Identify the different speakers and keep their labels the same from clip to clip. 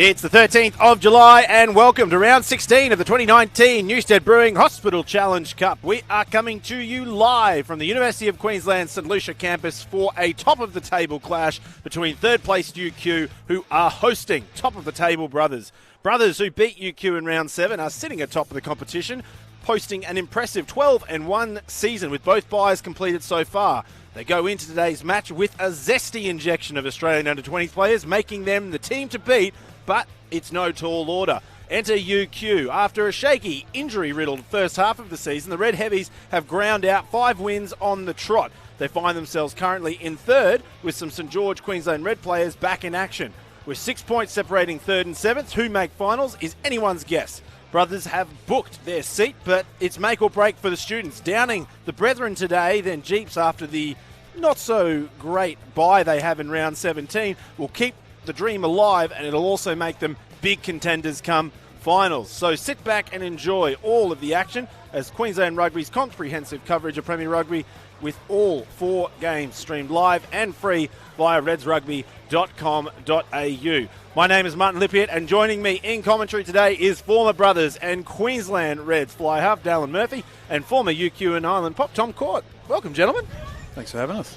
Speaker 1: It's the 13th of July and welcome to round 16 of the 2019 Newstead Brewing Hospital Challenge Cup. We are coming to you live from the University of Queensland St Lucia campus for a top-of-the-table clash between third-placed UQ, who are hosting top-of-the-table Brothers. Brothers, who beat UQ in round 7, are sitting atop of the competition, posting an impressive 12-1 season with both byes completed so far. They go into today's match with a zesty injection of Australian under-20 players, making them the team to beat, but it's no tall order. Enter UQ. After a shaky, injury-riddled first half of the season, the Red Heavies have ground out 5 wins on the trot. They find themselves currently in third, with some St George Queensland Red players back in action. With 6 points separating third and seventh, who make finals is anyone's guess. Brothers have booked their seat, but it's make or break for the students. Downing the Brethren today, then Jeeps after the not-so-great bye they have in round 17 will keep the dream alive, and it'll also make them big contenders come finals. So sit back and enjoy all of the action as Queensland Rugby's comprehensive coverage of Premier Rugby with all 4 games streamed live and free via redsrugby.com.au. My name is Martin Lippiett, and joining me in commentary today is former Brothers and Queensland Reds fly half Dallin Murphy and former UQ and Island Pop Tom Court. Welcome, gentlemen.
Speaker 2: Thanks for having us.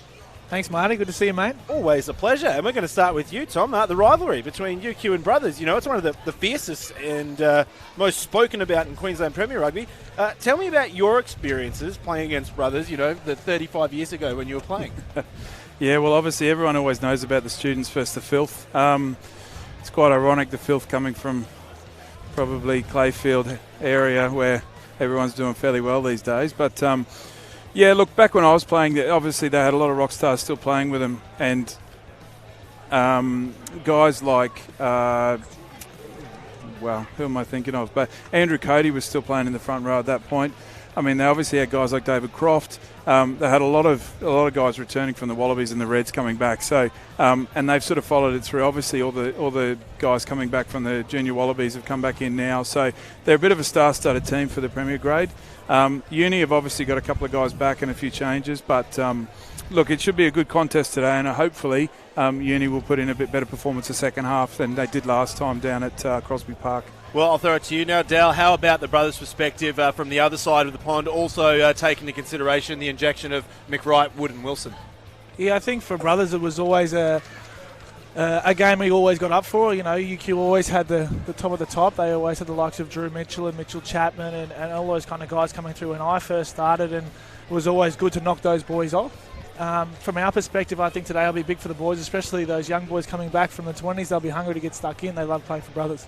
Speaker 3: Thanks, Marty. Good to see you, mate.
Speaker 1: Always a pleasure. And we're going to start with you, Tom. The rivalry between UQ and Brothers, you know, it's one of the fiercest and most spoken about in Queensland Premier Rugby. Tell me about your experiences playing against Brothers, you know, the 35 years ago when you were playing.
Speaker 2: Yeah, well, obviously everyone always knows about the students versus the filth. It's quite ironic, the filth coming from probably Clayfield area where everyone's doing fairly well these days. But yeah, look, back when I was playing, obviously they had a lot of rock stars still playing with them, and guys like, well, who am I thinking of? But Andrew Cody was still playing in the front row at that point. I mean, they obviously had guys like David Croft. They had a lot of guys returning from the Wallabies and the Reds coming back. So, and they've sort of followed it through. Obviously, all the guys coming back from the junior Wallabies have come back in now. So they're a bit of a star-studded team for the Premier grade. Uni have obviously got a couple of guys back and a few changes, but look, it should be a good contest today, and hopefully Uni will put in a bit better performance the second half than they did last time down at Crosby Park.
Speaker 1: Well, I'll throw it to you now, Dal. How about the Brothers' perspective from the other side of the pond, also taking into consideration the injection of McWright, Wood and Wilson?
Speaker 3: Yeah, I think for Brothers it was always a game we always got up for. You know, UQ always had the top of the top. They always had the likes of Drew Mitchell and Mitchell Chapman and all those kind of guys coming through when I first started, and it was always good to knock those boys off. From our perspective, I think today will be big for the boys, especially those young boys coming back from the 20s. They'll be hungry to get stuck in. They love playing for Brothers.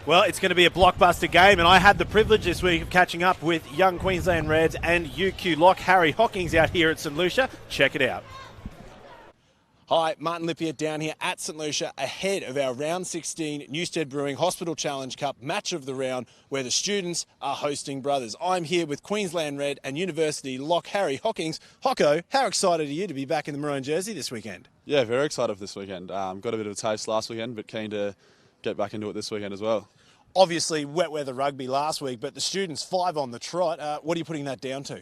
Speaker 1: Well, it's going to be a blockbuster game, and I had the privilege this week of catching up with young Queensland Reds and UQ lock Harry Hockings out here at St Lucia. Check it out. Hi, Martin Lippiett down here at St Lucia ahead of our round 16 Newstead Brewing Hospital Challenge Cup match of the round, where the students are hosting Brothers. I'm here with Queensland Red and University lock Harry Hockings. Hocko, how excited are you to be back in the maroon jersey this weekend?
Speaker 4: Yeah, very excited for this weekend. Got a bit of a taste last weekend, but keen to get back into it this weekend as well.
Speaker 1: Obviously, wet weather rugby last week, but the students 5 on the trot. What are you putting that down to?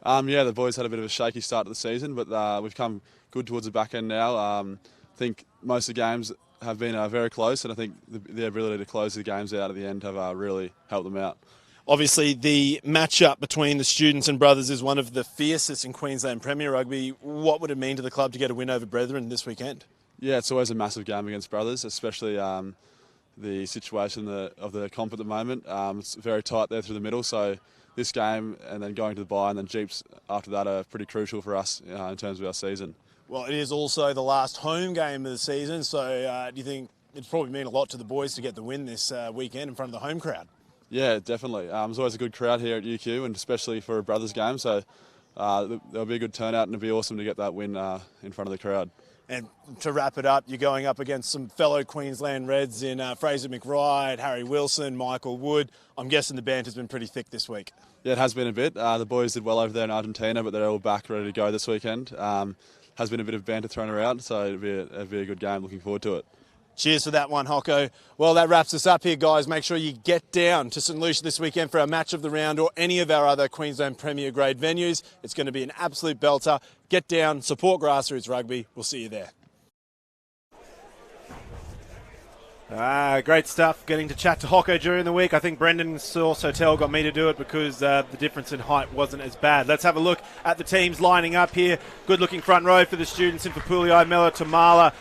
Speaker 4: Yeah, the boys had a bit of a shaky start to the season, but we've come good towards the back end now. I think most of the games have been very close, and I think the ability to close the games out at the end have really helped them out.
Speaker 1: Obviously, the matchup between the students and Brothers is one of the fiercest in Queensland Premier Rugby. What would it mean to the club to get a win over Brethren this weekend?
Speaker 4: Yeah, it's always a massive game against Brothers, especially the situation of the comp at the moment. It's very tight there through the middle, so this game and then going to the bye and then Jeeps after that are pretty crucial for us in terms of our season. Well,
Speaker 1: it is also the last home game of the season, so do you think it's probably mean a lot to the boys to get the win this weekend in front of the home crowd?
Speaker 4: Yeah, definitely. There's always a good crowd here at UQ, and especially for a Brothers game, so there'll be a good turnout, and it'll be awesome to get that win in front of the crowd.
Speaker 1: And to wrap it up, you're going up against some fellow Queensland Reds in Fraser McWright, Harry Wilson, Michael Wood. I'm guessing the banter's been pretty thick this week.
Speaker 4: Yeah, it has been a bit. The boys did well over there in Argentina, but they're all back ready to go this weekend. Has been a bit of banter thrown around, so it'll be a good game. Looking forward to it.
Speaker 1: Cheers for that one, Hocko. Well, that wraps us up here, guys. Make sure you get down to St Lucia this weekend for our match of the round or any of our other Queensland Premier grade venues. It's going to be an absolute belter. Get down, support grassroots rugby. We'll see you there. Great stuff. Getting to chat to Hocko during the week. I think Brendan Sotel got me to do it because the difference in height wasn't as bad. Let's have a look at the teams lining up here. Good-looking front row for the students in Papuli, Melo, Tamala.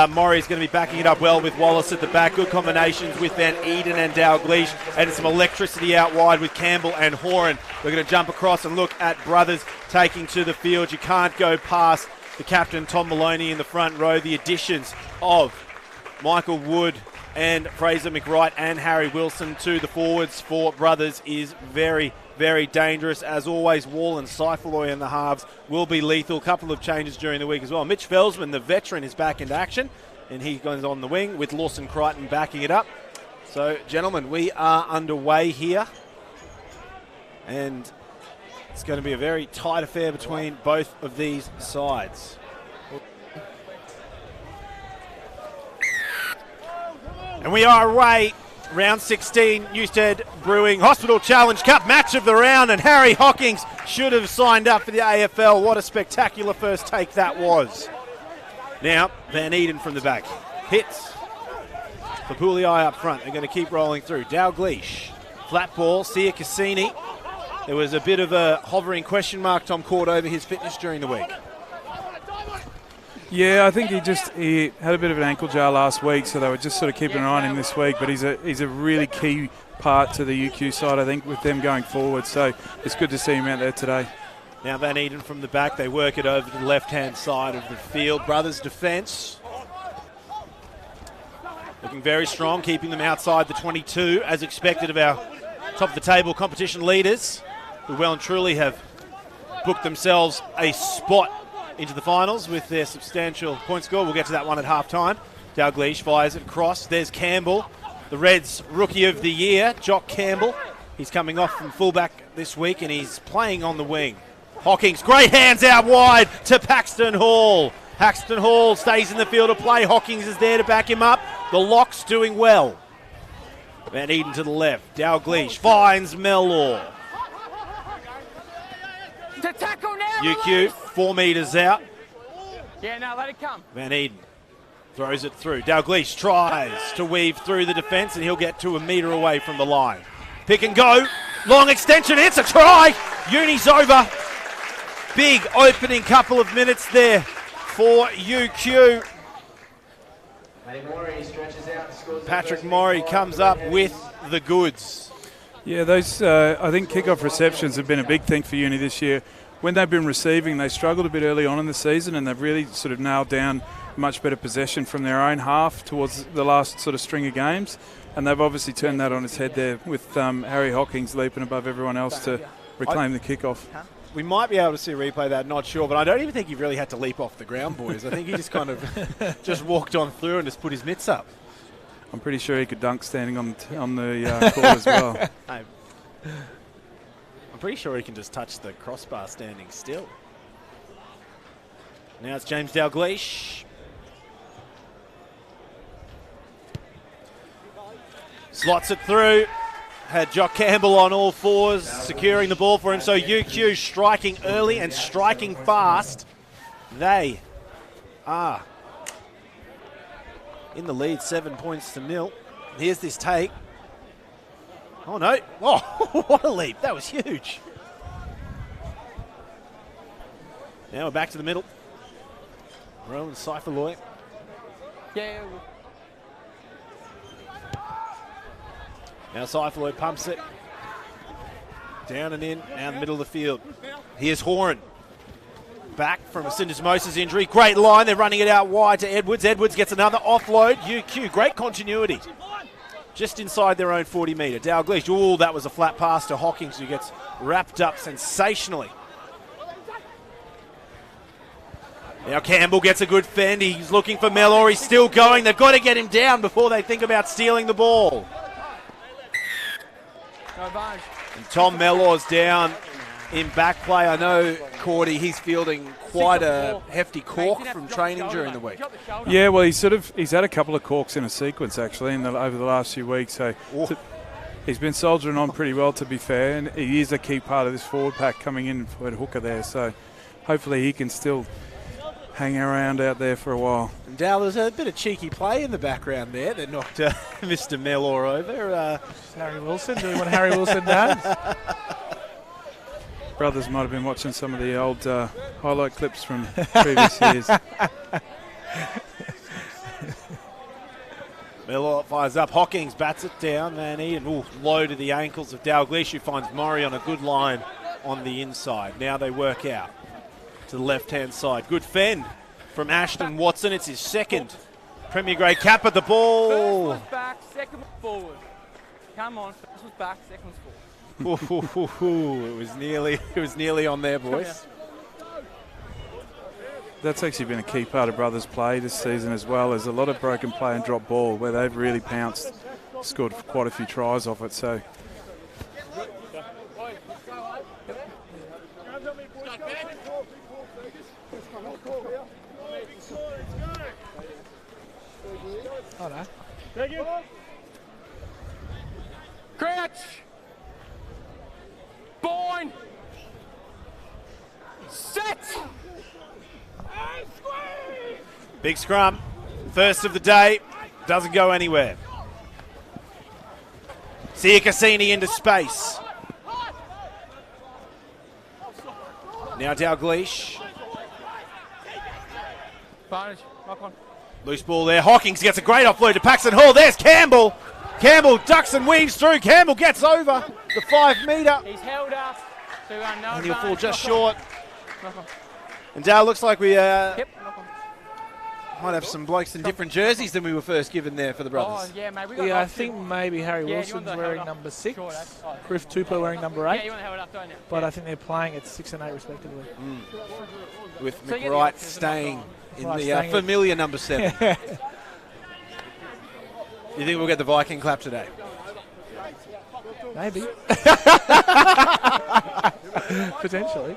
Speaker 1: Maury's going to be backing it up well with Wallace at the back. Good combinations with Van Eden and Dalgleish, and some electricity out wide with Campbell and Horan. We're going to jump across and look at brothers taking to the field. You can't go past the captain, Tom Maloney, in the front row. The additions of Michael Wood and Fraser McWright and Harry Wilson to the forwards for brothers is very, very dangerous. As always, Wall and Seifaloy in the halves will be lethal. Couple of changes during the week as well. Mitch Felsman, the veteran, is back into action, and he goes on the wing with Lawson Crichton backing it up. So, gentlemen, we are underway here, and it's going to be a very tight affair between both of these sides. And we are away, round 16, Newstead Brewing Hospital Challenge Cup match of the round, and Harry Hawkins should have signed up for the AFL. What a spectacular first take that was. Now, Van Eden from the back. Hits. Papuli up front. They're going to keep rolling through. Dalgleish. Flat ball. Sia Cassini. There was a bit of a hovering question mark, Tom Court, over his fitness during the week.
Speaker 2: Yeah, I think he had a bit of an ankle jar last week, so they were just sort of keeping an eye on him this week. But he's a really key part to the UQ side, I think, with them going forward. So it's good to see him out there today.
Speaker 1: Now Van Eden from the back. They work it over to the left-hand side of the field. Brothers' defence looking very strong, keeping them outside the 22, as expected of our top-of-the-table competition leaders, who well and truly have booked themselves a spot into the finals with their substantial point score. We'll get to that one at half-time. Dalgleish fires it across. There's Campbell, the Reds' Rookie of the Year, Jock Campbell. He's coming off from fullback this week, and he's playing on the wing. Hawkins, great hands out wide to Paxton Hall. Paxton Hall stays in the field of play. Hawkins is there to back him up. The lock's doing well. Van Eden to the left. Dalgleish finds Mellor.
Speaker 5: To tackle now,
Speaker 1: UQ 4 metres out.
Speaker 5: Yeah, now let it come.
Speaker 1: Van Eden throws it through. Dalgleish tries to weave through the defence, and he'll get to a metre away from the line. Pick and go. Long extension. It's a try. Uni's over. Big opening couple of minutes there for UQ. Patrick Morey comes up with the goods.
Speaker 2: Yeah, those I think kickoff receptions have been a big thing for Uni this year. When they've been receiving, they struggled a bit early on in the season, and they've really sort of nailed down much better possession from their own half towards the last sort of string of games. And they've obviously turned that on its head there with Harry Hawkins leaping above everyone else to reclaim the kickoff.
Speaker 1: We might be able to see a replay of that, not sure, but I don't even think he really had to leap off the ground, boys. I think he just kind of just walked on through and just put his mitts up.
Speaker 2: I'm pretty sure he could dunk standing on the court as well.
Speaker 1: I'm pretty sure he can just touch the crossbar standing still. Now it's James Dalgleish. Slots it through. Had Jock Campbell on all fours, securing the ball for him. So UQ striking early and striking fast. They are in the lead, 7 points to 0. Here's this take. Oh, no. Oh, what a leap. That was huge. Now we're back to the middle. Rowan Seifaloy.
Speaker 5: Yeah.
Speaker 1: Now Seifaloy pumps it. Down and in, down the middle of the field. Here's Horan. Back from a syndesmosis injury. Great line. They're running it out wide to Edwards. Edwards gets another offload. UQ, great continuity. Just inside their own 40 metre. Dalgleish, ooh, that was a flat pass to Hawkins, who gets wrapped up sensationally. Now Campbell gets a good fend. He's looking for Mellor. He's still going. They've got to get him down before they think about stealing the ball. And Tom Mellor's down in back play. I know, Cordy, he's fielding quite a hefty cork from training during the week.
Speaker 2: Yeah, well, he's had a couple of corks in a sequence, actually, over the last few weeks. So he's been soldiering on pretty well, to be fair, and he is a key part of this forward pack coming in for a hooker there. So hopefully he can still hang around out there for a while.
Speaker 1: And Dal, there's a bit of cheeky play in the background there that knocked Mr. Mellor over.
Speaker 3: Harry Wilson doing what Harry Wilson does.
Speaker 2: Brothers might have been watching some of the old highlight clips from previous years.
Speaker 1: Mellor fires up. Hawkins bats it down. Van Eden, low to the ankles of Dalglish, who finds Murray on a good line on the inside. Now they work out to the left-hand side. Good fend from Ashton Watson. It's his second Premier Grade cap at the ball.
Speaker 5: First was back, second was forward. Come on, first was back, second was forward.
Speaker 1: It was nearly on there, boys.
Speaker 2: That's actually been a key part of Brothers' play this season as well. There's a lot of broken play and drop ball where they've really pounced, scored quite a few tries off it. So
Speaker 3: Oh, no.
Speaker 5: Crouch. Boyne. Set.
Speaker 1: Big scrum. First of the day. Doesn't go anywhere. Sia Cassini into space. Now Dalglish.
Speaker 5: Advantage. Knock on.
Speaker 1: Loose ball there. Hawkins gets a great offload to Paxton Hall. There's Campbell. Campbell ducks and weaves through. Campbell gets over the 5 metre.
Speaker 5: He's held up. So no
Speaker 1: And he'll fall
Speaker 5: advantage.
Speaker 1: just
Speaker 5: Knock on.
Speaker 1: short.
Speaker 5: Knock on.
Speaker 1: And Dale, looks like we
Speaker 5: Yep. Knock on.
Speaker 1: might have some blokes in different jerseys than we were first given there for the brothers.
Speaker 5: Oh, yeah, mate. We got
Speaker 3: Yeah, I
Speaker 5: option.
Speaker 3: think maybe Harry
Speaker 5: Yeah, you
Speaker 3: Wilson's
Speaker 5: want the
Speaker 3: wearing
Speaker 5: held up.
Speaker 3: number 6.
Speaker 5: Sure, that's fine.
Speaker 3: Griff Tupou wearing number
Speaker 5: Yeah,
Speaker 3: 8.
Speaker 5: you want to hold up, don't you?
Speaker 3: But
Speaker 5: Yeah.
Speaker 3: I think they're playing at 6 and 8 respectively.
Speaker 1: With
Speaker 5: So you get the
Speaker 1: McWright
Speaker 5: options,
Speaker 1: staying in
Speaker 3: Right,
Speaker 1: the
Speaker 3: staying in-
Speaker 1: familiar number 7. You think we'll get the Viking clap today?
Speaker 3: Maybe. Potentially.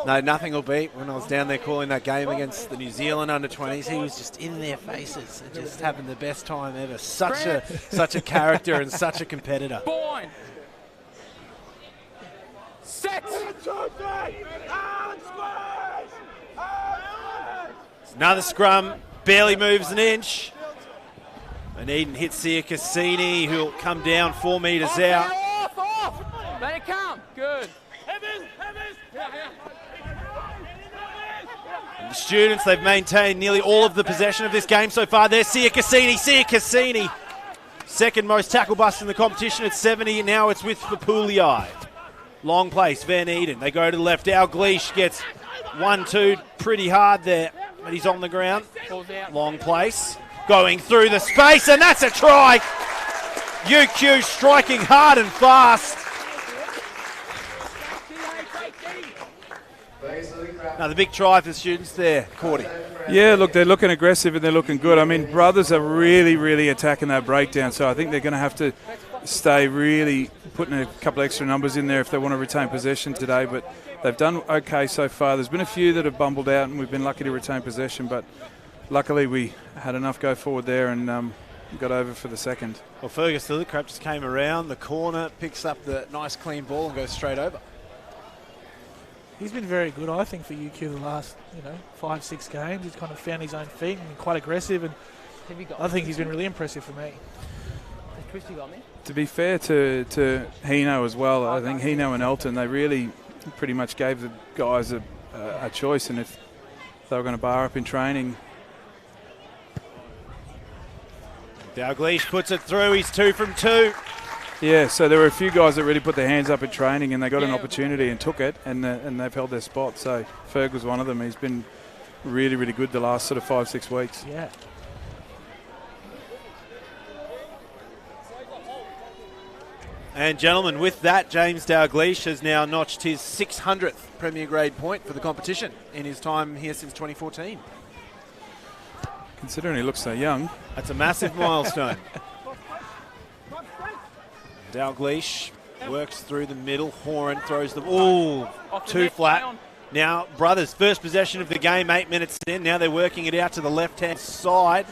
Speaker 1: No, nothing will beat. When I was down there calling that game against the New Zealand under-20s, he was just in their faces and just having the best time ever. Such a character and such a competitor.
Speaker 5: Boyne. Set.
Speaker 1: Another scrum, barely moves an inch. And Eden hits Sia Cassini, who'll come down 4 metres
Speaker 5: Off,
Speaker 1: out.
Speaker 5: now, off. Let it come. Good.
Speaker 1: And the students, they've maintained nearly all of the possession of this game so far. There's Sia Cassini. Sia Cassini, second most tackle bust in the competition at 70. And now it's with Papulii. Long place, Van Eden. They go to the left. Dalglish gets 1-2 pretty hard there, but he's on the ground.
Speaker 5: Balls out.
Speaker 1: Long place, going through the space, and that's a try. UQ striking hard and fast. Now the big try for the students there, Cordy.
Speaker 2: yeah, look, they're looking aggressive and they're looking good. I mean, Brothers are really, really attacking that breakdown. So I think they're going to have to stay really putting a couple extra numbers in there if they want to retain possession today. But they've done okay so far. There's been a few that have bumbled out and we've been lucky to retain possession. But luckily we had enough go forward there and got over for the second.
Speaker 1: Well, Fergus Lillicrap just came around the corner, picks up the nice clean ball and goes straight over.
Speaker 3: He's been very good, I think, for UQ the last 5-6 games. He's kind of found his own feet and quite aggressive, and
Speaker 5: Have you got
Speaker 3: I think he's been really impressive for me.
Speaker 5: Has Twisty got me?
Speaker 2: To be fair to Hino as well, I think Hino and Elton, they really pretty much gave the guys a choice, and if they were going to bar up in training.
Speaker 1: Dalglish puts it through. He's 2 from 2.
Speaker 2: Yeah, so there were a few guys that really put their hands up in training and they got an
Speaker 5: Yeah.
Speaker 2: opportunity and took it, and they've held their spot. So Ferg was one of them. He's been really, really good the last sort of 5-6 weeks.
Speaker 3: Yeah.
Speaker 1: And gentlemen, with that, James Dalglish has now notched his 600th Premier Grade point for the competition in his time here since 2014.
Speaker 2: Considering he looks so young.
Speaker 1: That's a massive milestone. Dalglish works through the middle. Horan throws the ball.
Speaker 5: Off the
Speaker 1: Too
Speaker 5: neck,
Speaker 1: flat.
Speaker 5: down.
Speaker 1: Now, Brothers, first possession of the game, 8 minutes in. Now they're working it out to the left-hand side.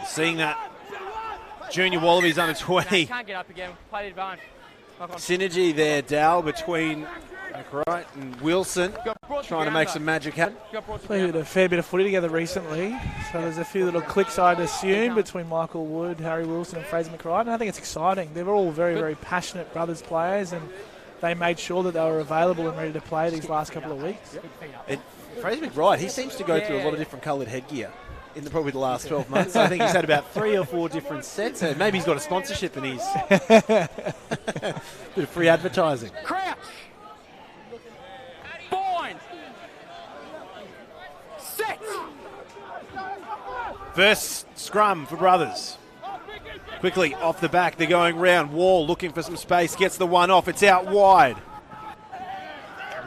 Speaker 1: Seeing that junior Wallabies under 20.
Speaker 5: Can't get up again. Play the advantage.
Speaker 1: synergy there, Dal, between McWright and Wilson, trying to make some magic happen.
Speaker 3: Played a fair bit of footy together recently, so there's a few little clicks, I'd assume, between Michael Wood, Harry Wilson and Fraser McWright, and I think it's exciting. They're all very, very passionate brothers players, and they made sure that they were available and ready to play these last couple of weeks.
Speaker 1: And Fraser McWright, he seems to go through a lot of different coloured headgear in probably the last 12 months. I think he's had about 3 or 4 different sets. Maybe he's got a sponsorship and he's bit of free advertising.
Speaker 5: Crouch. Bind. Set.
Speaker 1: First scrum for Brothers. Quickly off the back, they're going round. Wall looking for some space, gets the one off. It's out wide.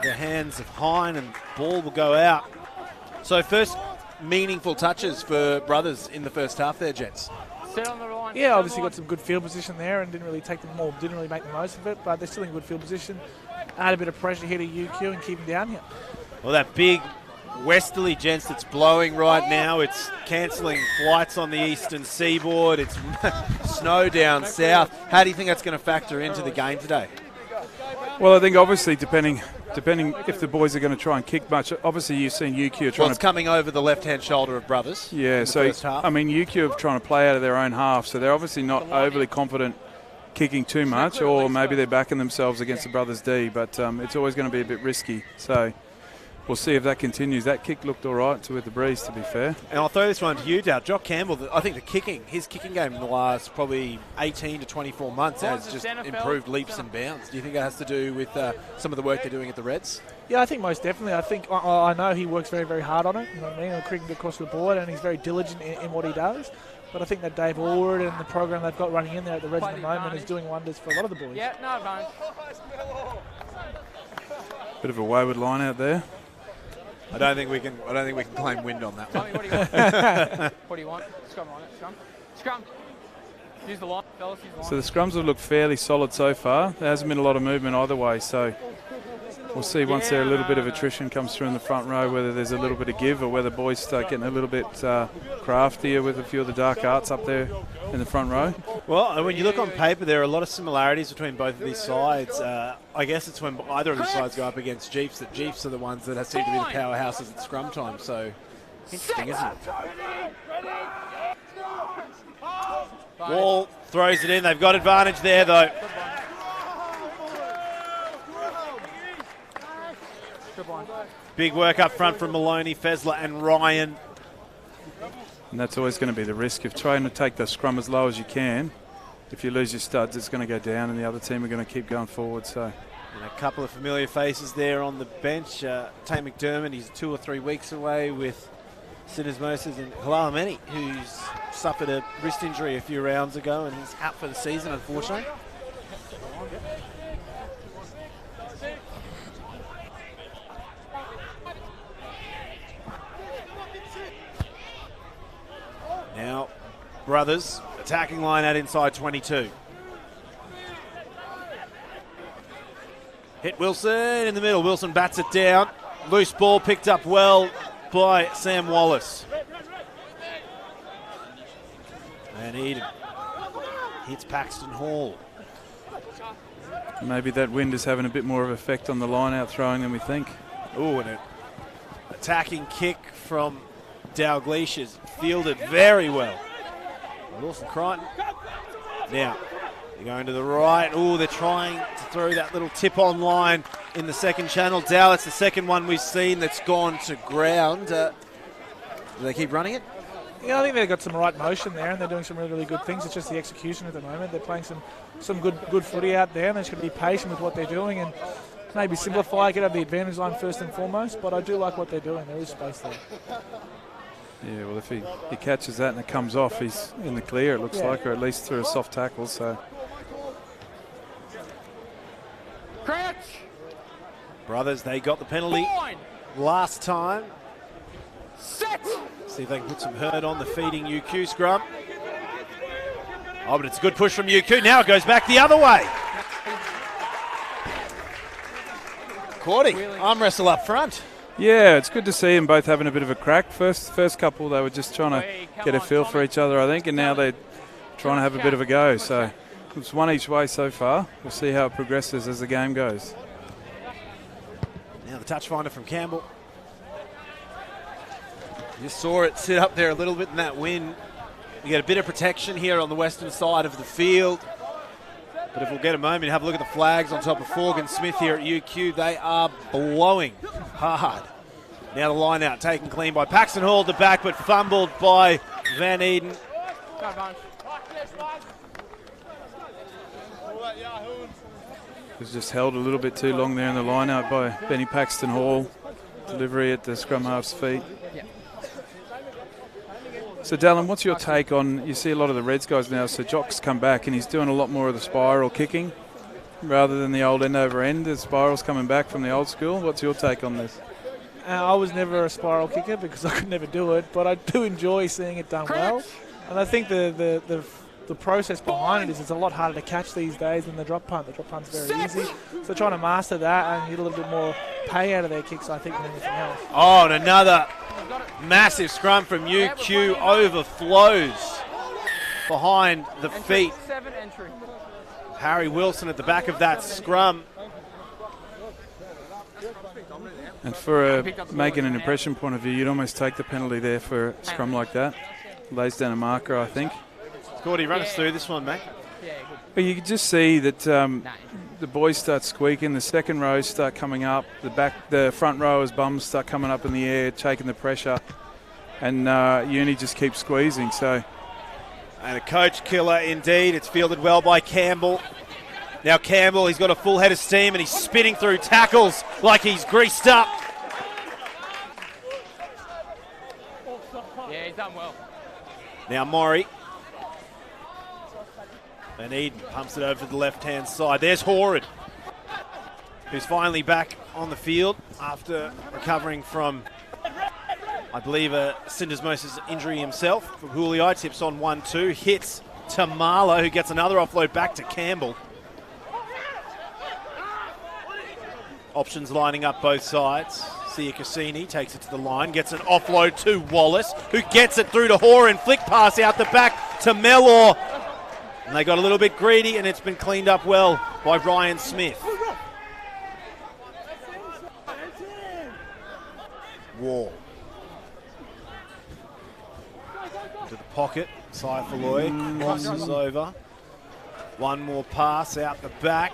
Speaker 1: The hands of Hine and ball will go out. So first meaningful touches for Brothers in the first half there, gents.
Speaker 5: Set on the line.
Speaker 3: Yeah, obviously got some good field position there and didn't really make the most of it, but they're still in good field position. Add a bit of pressure here to UQ and keep them down here.
Speaker 1: Well, that big westerly, gents, that's blowing right now. It's cancelling flights on the eastern seaboard. It's snow down south. How do you think that's going to factor into the game today?
Speaker 2: Well, I think obviously depending if the boys are going to try and kick much. Obviously, you've seen UQ trying
Speaker 1: it's coming over the left-hand shoulder of Brothers.
Speaker 2: Yeah, so I mean UQ are trying to play out of their own half, so they're obviously not overly confident kicking too much, or maybe they're backing themselves against the Brothers D. But it's always going to be a bit risky. So we'll see if that continues. That kick looked all right with the breeze, to be fair. And
Speaker 1: I'll throw this one to you, Dal. Jock Campbell, I think his kicking game in the last probably 18 to 24 months has just improved leaps and bounds. Do you think that has to do with some of the work they're doing at the Reds?
Speaker 3: Yeah, I think most definitely. I think I know he works very, very hard on it. You know what I mean? Cricking across the board, and he's very diligent in what he does. But I think that Dave Allred and the program they've got running in there at the Reds at the moment is doing wonders for a lot of the boys.
Speaker 5: Yeah, no advantage.
Speaker 2: Bit of a wayward line out there.
Speaker 1: I don't think we can claim wind on that one.
Speaker 5: What do you want? What do you want? Scrum on it. Scrum. Use the line, fellas. Use the line.
Speaker 2: So the scrums have looked fairly solid so far. There hasn't been a lot of movement either way, so we'll see once there a little bit of attrition comes through in the front row, whether there's a little bit of give or whether boys start getting a little bit craftier with a few of the dark arts up there in the front row.
Speaker 1: Well, when you look on paper, there are a lot of similarities between both of these sides. I guess it's when either of these sides go up against Jeeps that Jeeps are the ones that seem to be the powerhouses at scrum time. So interesting, isn't it? Wall throws it in. They've got advantage there, though. Big work up front from Maloney, Fessler and Ryan.
Speaker 2: And that's always going to be the risk of trying to take the scrum as low as you can. If you lose your studs, it's going to go down and the other team are going to keep going forward. So,
Speaker 1: and a couple of familiar faces there on the bench. Tate McDermott, he's 2 or 3 weeks away with Sinners Moses and Halal Meni, who's suffered a wrist injury a few rounds ago and he's out for the season, unfortunately. Now, Brothers, attacking line out inside 22. Hit Wilson in the middle. Wilson bats it down. Loose ball picked up well by Sam Wallace. And Eden hits Paxton Hall.
Speaker 2: maybe that wind is having a bit more of effect on the line out throwing than we think.
Speaker 1: Oh, and an attacking kick from Dalglish is fielded very well. Wilson Crichton. Now, they're going to the right. Oh, they're trying to throw that little tip-on line in the second channel. Dow, it's the second one we've seen that's gone to ground. Do they keep running it?
Speaker 3: Yeah, I think they've got some right motion there and they're doing some really, really good things. It's just the execution at the moment. They're playing some good footy out there and they're just going to be patient with what they're doing and maybe simplify, get over the advantage line first and foremost, but I do like what they're doing. There is space there.
Speaker 2: Yeah, well, if he catches that and it comes off, he's in the clear, it looks like, or at least through a soft tackle. So,
Speaker 5: Crouch.
Speaker 1: Brothers, they got the penalty last time.
Speaker 5: Set.
Speaker 1: See if they can put some hurt on the feeding UQ scrum. Oh, but it's a good push from UQ. Now it goes back the other way. Cordy, arm wrestle up front.
Speaker 2: yeah, it's good to see them both having a bit of a crack. First couple, they were just trying to get a feel for each other, I think, and now they're trying to have a bit of a go. So It's one each way so far. We'll see how it progresses as the game goes.
Speaker 1: Now the touch finder from Campbell. You just saw it sit up there a little bit in that wind. You get a bit of protection here on the western side of the field. But if we'll get a moment to have a look at the flags on top of Forgan Smith here at UQ, they are blowing hard. Now the line out, taken clean by Paxton Hall at the back, but fumbled by Van Eden.
Speaker 2: Was just held a little bit too long there in the line out by Benny Paxton Hall. Delivery at the scrum half's feet. So, Dallin, what's your take on, you see a lot of the Reds guys now, so Jock's come back and he's doing a lot more of the spiral kicking rather than the old end over end. The spiral's coming back from the old school. What's your take on this?
Speaker 3: I was never a spiral kicker because I could never do it, but I do enjoy seeing it done well. And I think the process behind it is it's a lot harder to catch these days than the drop punt. The drop punt's very easy. So trying to master that and get a little bit more pay out of their kicks, I think, than anything else.
Speaker 1: Oh, and another massive scrum from UQ overflows behind the feet. Harry Wilson at the back of that scrum.
Speaker 2: And for making an impression point of view, you'd almost take the penalty there for a scrum like that. Lays down a marker, I think.
Speaker 1: Gordy, run us through this one, mate.
Speaker 2: But you can just see that the boys start squeaking, the second rows start coming up, the front rowers' bums start coming up in the air, taking the pressure, and Uni just keeps squeezing. So,
Speaker 1: and a coach killer indeed. It's fielded well by Campbell. Now Campbell, he's got a full head of steam and he's spinning through tackles like he's greased up.
Speaker 5: Yeah, he's done well.
Speaker 1: Now Maury. Van Eden pumps it over to the left-hand side. There's Horrid, who's finally back on the field after recovering from, I believe, a syndesmosis injury himself. From Julio, tips on 1-2, hits Tamala, who gets another offload back to Campbell. Options lining up both sides. Sia Cassini takes it to the line, gets an offload to Wallace, who gets it through to Horan. Flick pass out the back to Mellor. And they got a little bit greedy, and it's been cleaned up well by Ryan Smith. Wall. To the pocket. Saifaloy crosses over. One more pass out the back.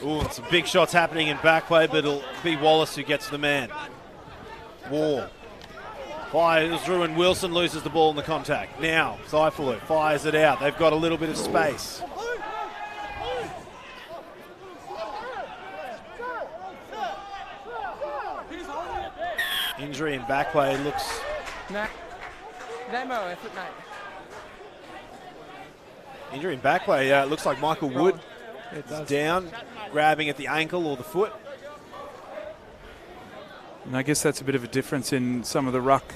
Speaker 1: Ooh, and some big shots happening in back play, but it'll be Wallace who gets the man. Wall fires through and Wilson loses the ball in the contact. Now, Saifulu fires it out. They've got a little bit of space. Injury in back play looks... Injury in back play looks like Michael Wood is down, grabbing at the ankle or the foot.
Speaker 2: And I guess that's a bit of a difference in some of the ruck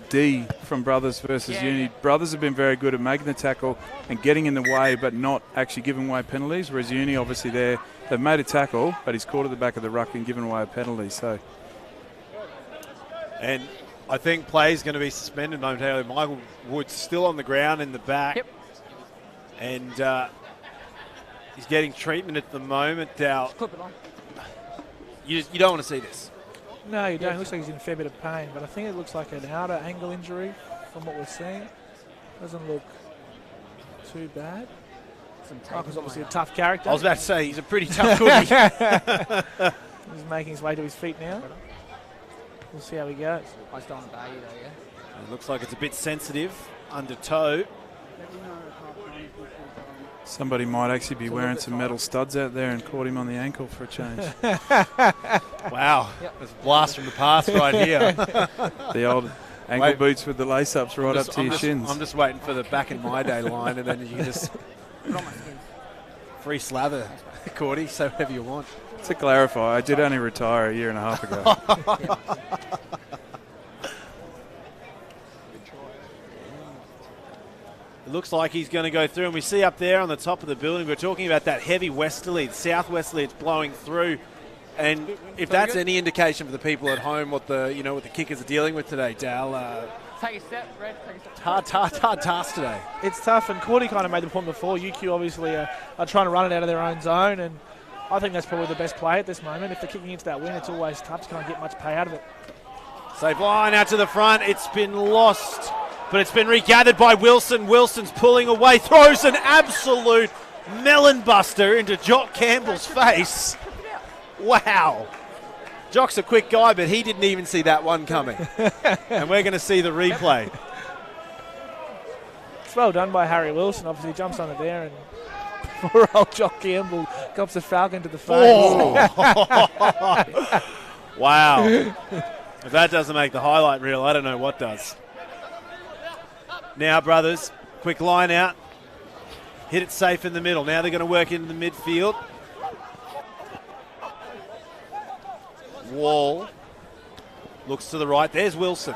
Speaker 2: D from Brothers versus Uni. Brothers have been very good at making the tackle and getting in the way but not actually giving away penalties, whereas Uni obviously they've made a tackle but he's caught at the back of the ruck and given away a penalty. So,
Speaker 1: and I think play is going to be suspended momentarily. Michael Wood's still on the ground in the back. And he's getting treatment at the moment. Now, you don't want to see this.
Speaker 3: No, you don't. It looks like he's in a fair bit of pain, but I think it looks like an outer ankle injury from what we're seeing. Doesn't look too bad. Michael's obviously a tough character.
Speaker 1: I was about to say, he's a pretty tough cookie.
Speaker 3: He's making his way to his feet now. We'll see how he goes.
Speaker 5: I still want to bag you though, yeah.
Speaker 1: It looks like it's a bit sensitive under toe.
Speaker 2: Somebody might actually be wearing some metal studs out there and caught him on the ankle for a change.
Speaker 1: Wow, that's a blast from the past right here.
Speaker 2: The old ankle boots with the lace-ups right up to your shins.
Speaker 1: I'm just waiting for the back in my day line, and then you can just free slather, Cordy, so whatever you want.
Speaker 2: To clarify, I did only retire a year and a half ago.
Speaker 1: It looks like he's going to go through, and we see up there on the top of the building, we're talking about that heavy westerly, southwesterly, it's blowing through. And if that's any indication for the people at home what the kickers are dealing with today, Dal,
Speaker 5: Take a step, Red. Take a step.
Speaker 1: hard task today.
Speaker 3: It's tough, and Cordy kind of made the point before. UQ obviously are trying to run it out of their own zone, and I think that's probably the best play at this moment. If they're kicking into that win, it's always tough to can't get much pay out of it.
Speaker 1: Safe line out to the front. It's been lost, but it's been regathered by Wilson. Wilson's pulling away, throws an absolute melon buster into Jock Campbell's face. Wow. Jock's a quick guy, but he didn't even see that one coming. And we're going to see the replay.
Speaker 3: It's well done by Harry Wilson. Obviously, he jumps on it there, and poor old Jock Campbell cops a falcon to the face.
Speaker 1: Oh. Wow. If that doesn't make the highlight reel, I don't know what does. Now, brothers, quick line out. Hit it safe in the middle. Now they're going to work into the midfield. Wall looks to the right. There's Wilson.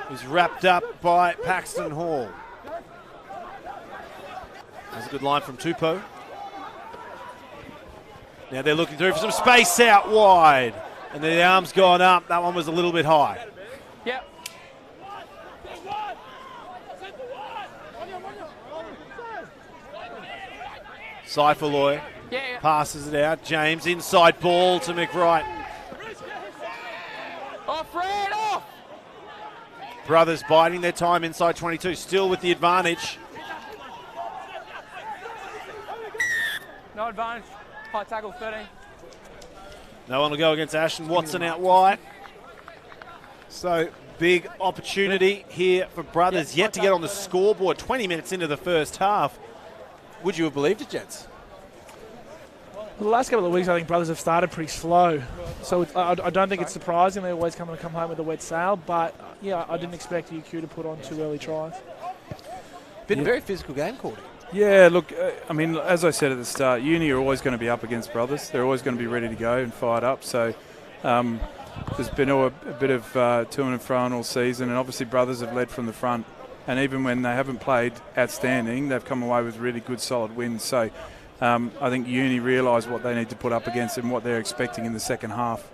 Speaker 1: He's wrapped up by Paxton Hall. That's a good line from Tupou. Now they're looking through for some space out wide. And the arm's gone up. That one was a little bit high.
Speaker 5: Yep.
Speaker 1: Seifaloy passes it out. James inside ball to McWright.
Speaker 5: Off, Red, off!
Speaker 1: Brothers biding their time inside 22, still with the advantage.
Speaker 5: No advantage. High tackle, 13.
Speaker 1: No one will go against Ashton Watson out wide. So big opportunity here for Brothers yet to get on the scoreboard 20 minutes into the first half. Would you have believed it, gents?
Speaker 3: The last couple of weeks, I think Brothers have started pretty slow. So I don't think it's surprising. They always come home with a wet sail. But, yeah, I didn't expect UQ to put on 2 early tries.
Speaker 1: Been a very physical game, Cordy.
Speaker 2: Yeah, look, I mean, as I said at the start, Uni are always going to be up against Brothers. They're always going to be ready to go and fired up. So there's been a bit of to and fro all season, and obviously Brothers have led from the front. And even when they haven't played outstanding, they've come away with really good, solid wins. So I think Uni realise what they need to put up against and what they're expecting in the second half.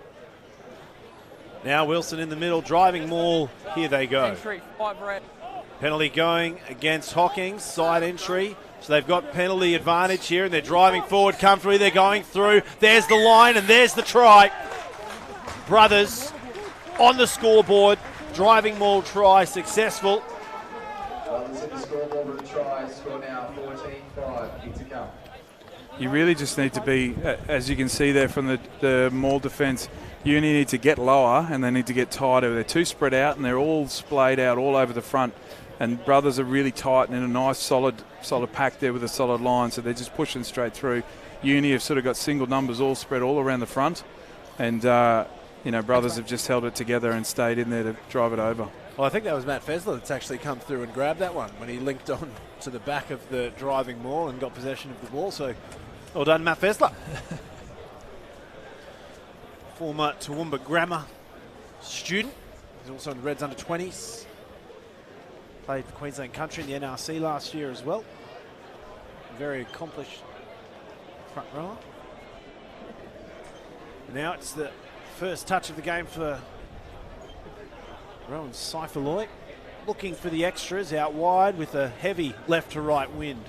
Speaker 1: Now Wilson in the middle, driving maul. Here they go.
Speaker 5: Entry, 5 Red.
Speaker 1: Penalty going against Hawkins, side entry. So they've got penalty advantage here, and they're driving forward comfortably. They're going through. There's the line, and there's the try. Brothers on the scoreboard. Driving maul try successful.
Speaker 6: Brothers in the scoreboard with a try. Score now 14-5. Kick to come.
Speaker 2: You really just need to be, as you can see there from the maul defence, Uni need to get lower and they need to get tighter. They're too spread out and they're all splayed out all over the front. And Brothers are really tight and in a nice solid pack there with a solid line, so they're just pushing straight through. Uni have sort of got single numbers all spread all around the front, and Brothers have just held it together and stayed in there to drive it over.
Speaker 1: Well, I think that was Matt Fesler that's actually come through and grabbed that one when he linked on to the back of the driving maul and got possession of the ball. So well done, Matt Fesler. Former Toowoomba Grammar student. He's also in the Reds under-20s. Played for Queensland Country in the NRC last year as well. Very accomplished front rower. Now it's the first touch of the game for Rowan Seifaloy. Looking for the extras out wide with a heavy left to right wind.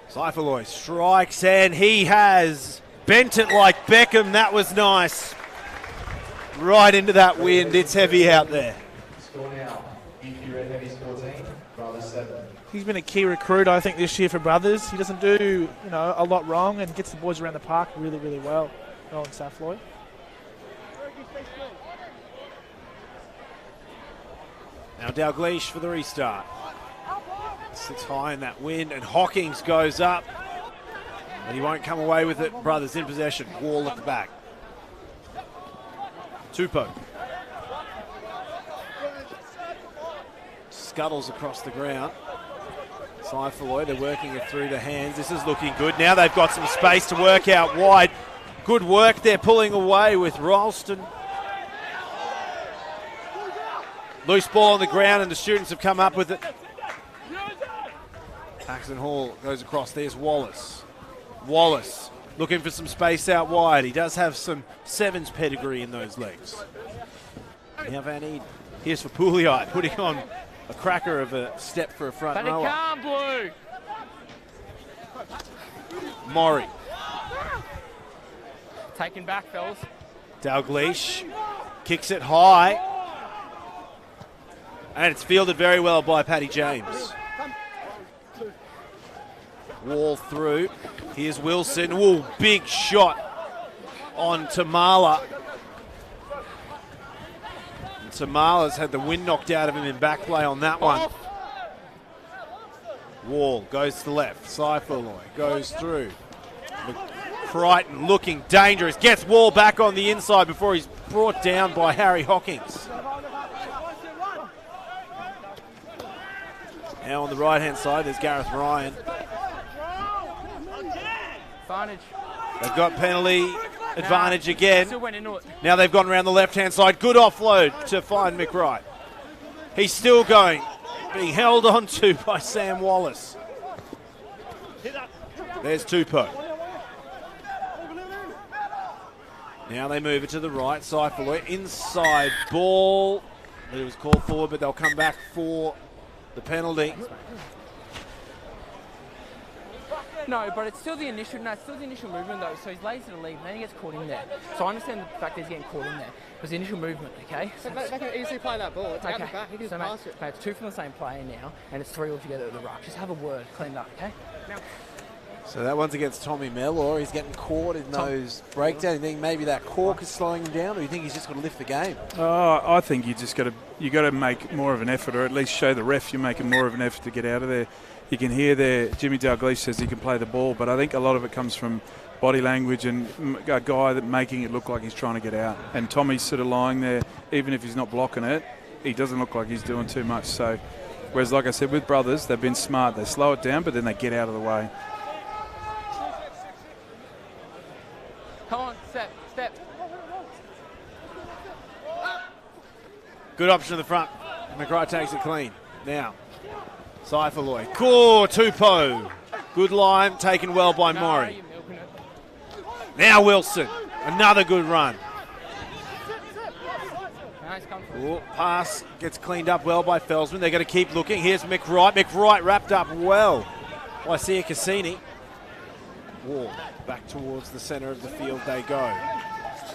Speaker 1: Seifaloy strikes, and he has bent it like Beckham. That was nice. Right into that wind. It's heavy out there.
Speaker 6: Score now. UQ Red Heavies 14. Brothers 7.
Speaker 3: He's been a key recruit, I think, this year for Brothers. He doesn't do a lot wrong and gets the boys around the park really, really well. Rowan Seifaloy.
Speaker 1: Now Dalgleish for the restart. Sits high in that wind, and Hawkins goes up. But he won't come away with it. Brothers in possession. Wall at the back. Tupou. Scuttles across the ground. Seifaloy, they're working it through the hands. This is looking good. Now they've got some space to work out wide. Good work there, pulling away with Ralston. Loose ball on the ground, and the students have come up with it. Paxton Hall goes across. There's Wallace. Wallace looking for some space out wide. He does have some sevens pedigree in those legs. Now Van Eden. Here's for Pouliot, putting on a cracker of a step for a front rower.
Speaker 5: But it can't, Blue.
Speaker 1: Maury.
Speaker 5: Taken back, fellas.
Speaker 1: Dalglish kicks it high. And it's fielded very well by Paddy James. Wall through. Here's Wilson. Ooh, big shot on Tamala. And Tamala's had the wind knocked out of him in back play on that one. Wall goes to the left. Saifaloy goes through. Crichton looking dangerous. Gets Wall back on the inside before he's brought down by Harry Hawkins. Now on the right-hand side, there's Gareth Ryan.
Speaker 5: Advantage.
Speaker 1: They've got penalty advantage again.
Speaker 5: Still went into it.
Speaker 1: Now they've gone around the left-hand side. Good offload to find McWright. He's still going, being held on to by Sam Wallace. There's Tupou. Now they move it to the right. Saifaloy inside ball. It was called forward, but they'll come back for the penalty.
Speaker 5: No, but it's still the initial. No, it's still the initial movement though. So he's lazy to leave, and then he gets caught in there. So I understand the fact that he's getting caught in there. It was the initial movement, okay?
Speaker 7: So they can easily play that ball. It's out the back. He can
Speaker 5: so
Speaker 7: pass it.
Speaker 5: Mate, it's two from the same player now, and it's three altogether at the ruck. Just have a word, clean up, okay? Now.
Speaker 1: So that one's against Tommy Mellor. He's getting caught in those breakdowns. You think maybe that cork is slowing him down, or you think he's just got to lift the game?
Speaker 2: I think you got to make more of an effort, or at least show the ref you're making more of an effort to get out of there. You can hear there, Jimmy Dalglish says he can play the ball, but I think a lot of it comes from body language and a guy that making it look like he's trying to get out. And Tommy's sort of lying there, even if he's not blocking it, he doesn't look like he's doing too much. So, whereas like I said with brothers, they've been smart. They slow it down, but then they get out of the way.
Speaker 5: Come on, step.
Speaker 1: Good option in the front. McWright takes it clean. Now, Saifaloy. Cool, Tupou. Good line, taken well by Maury. Now Wilson. Another good run. Ooh, pass gets cleaned up well by Felsman. They're going to keep looking. Here's McWright. McWright wrapped up well by Sia Cassini. Wall back towards the centre of the field they go.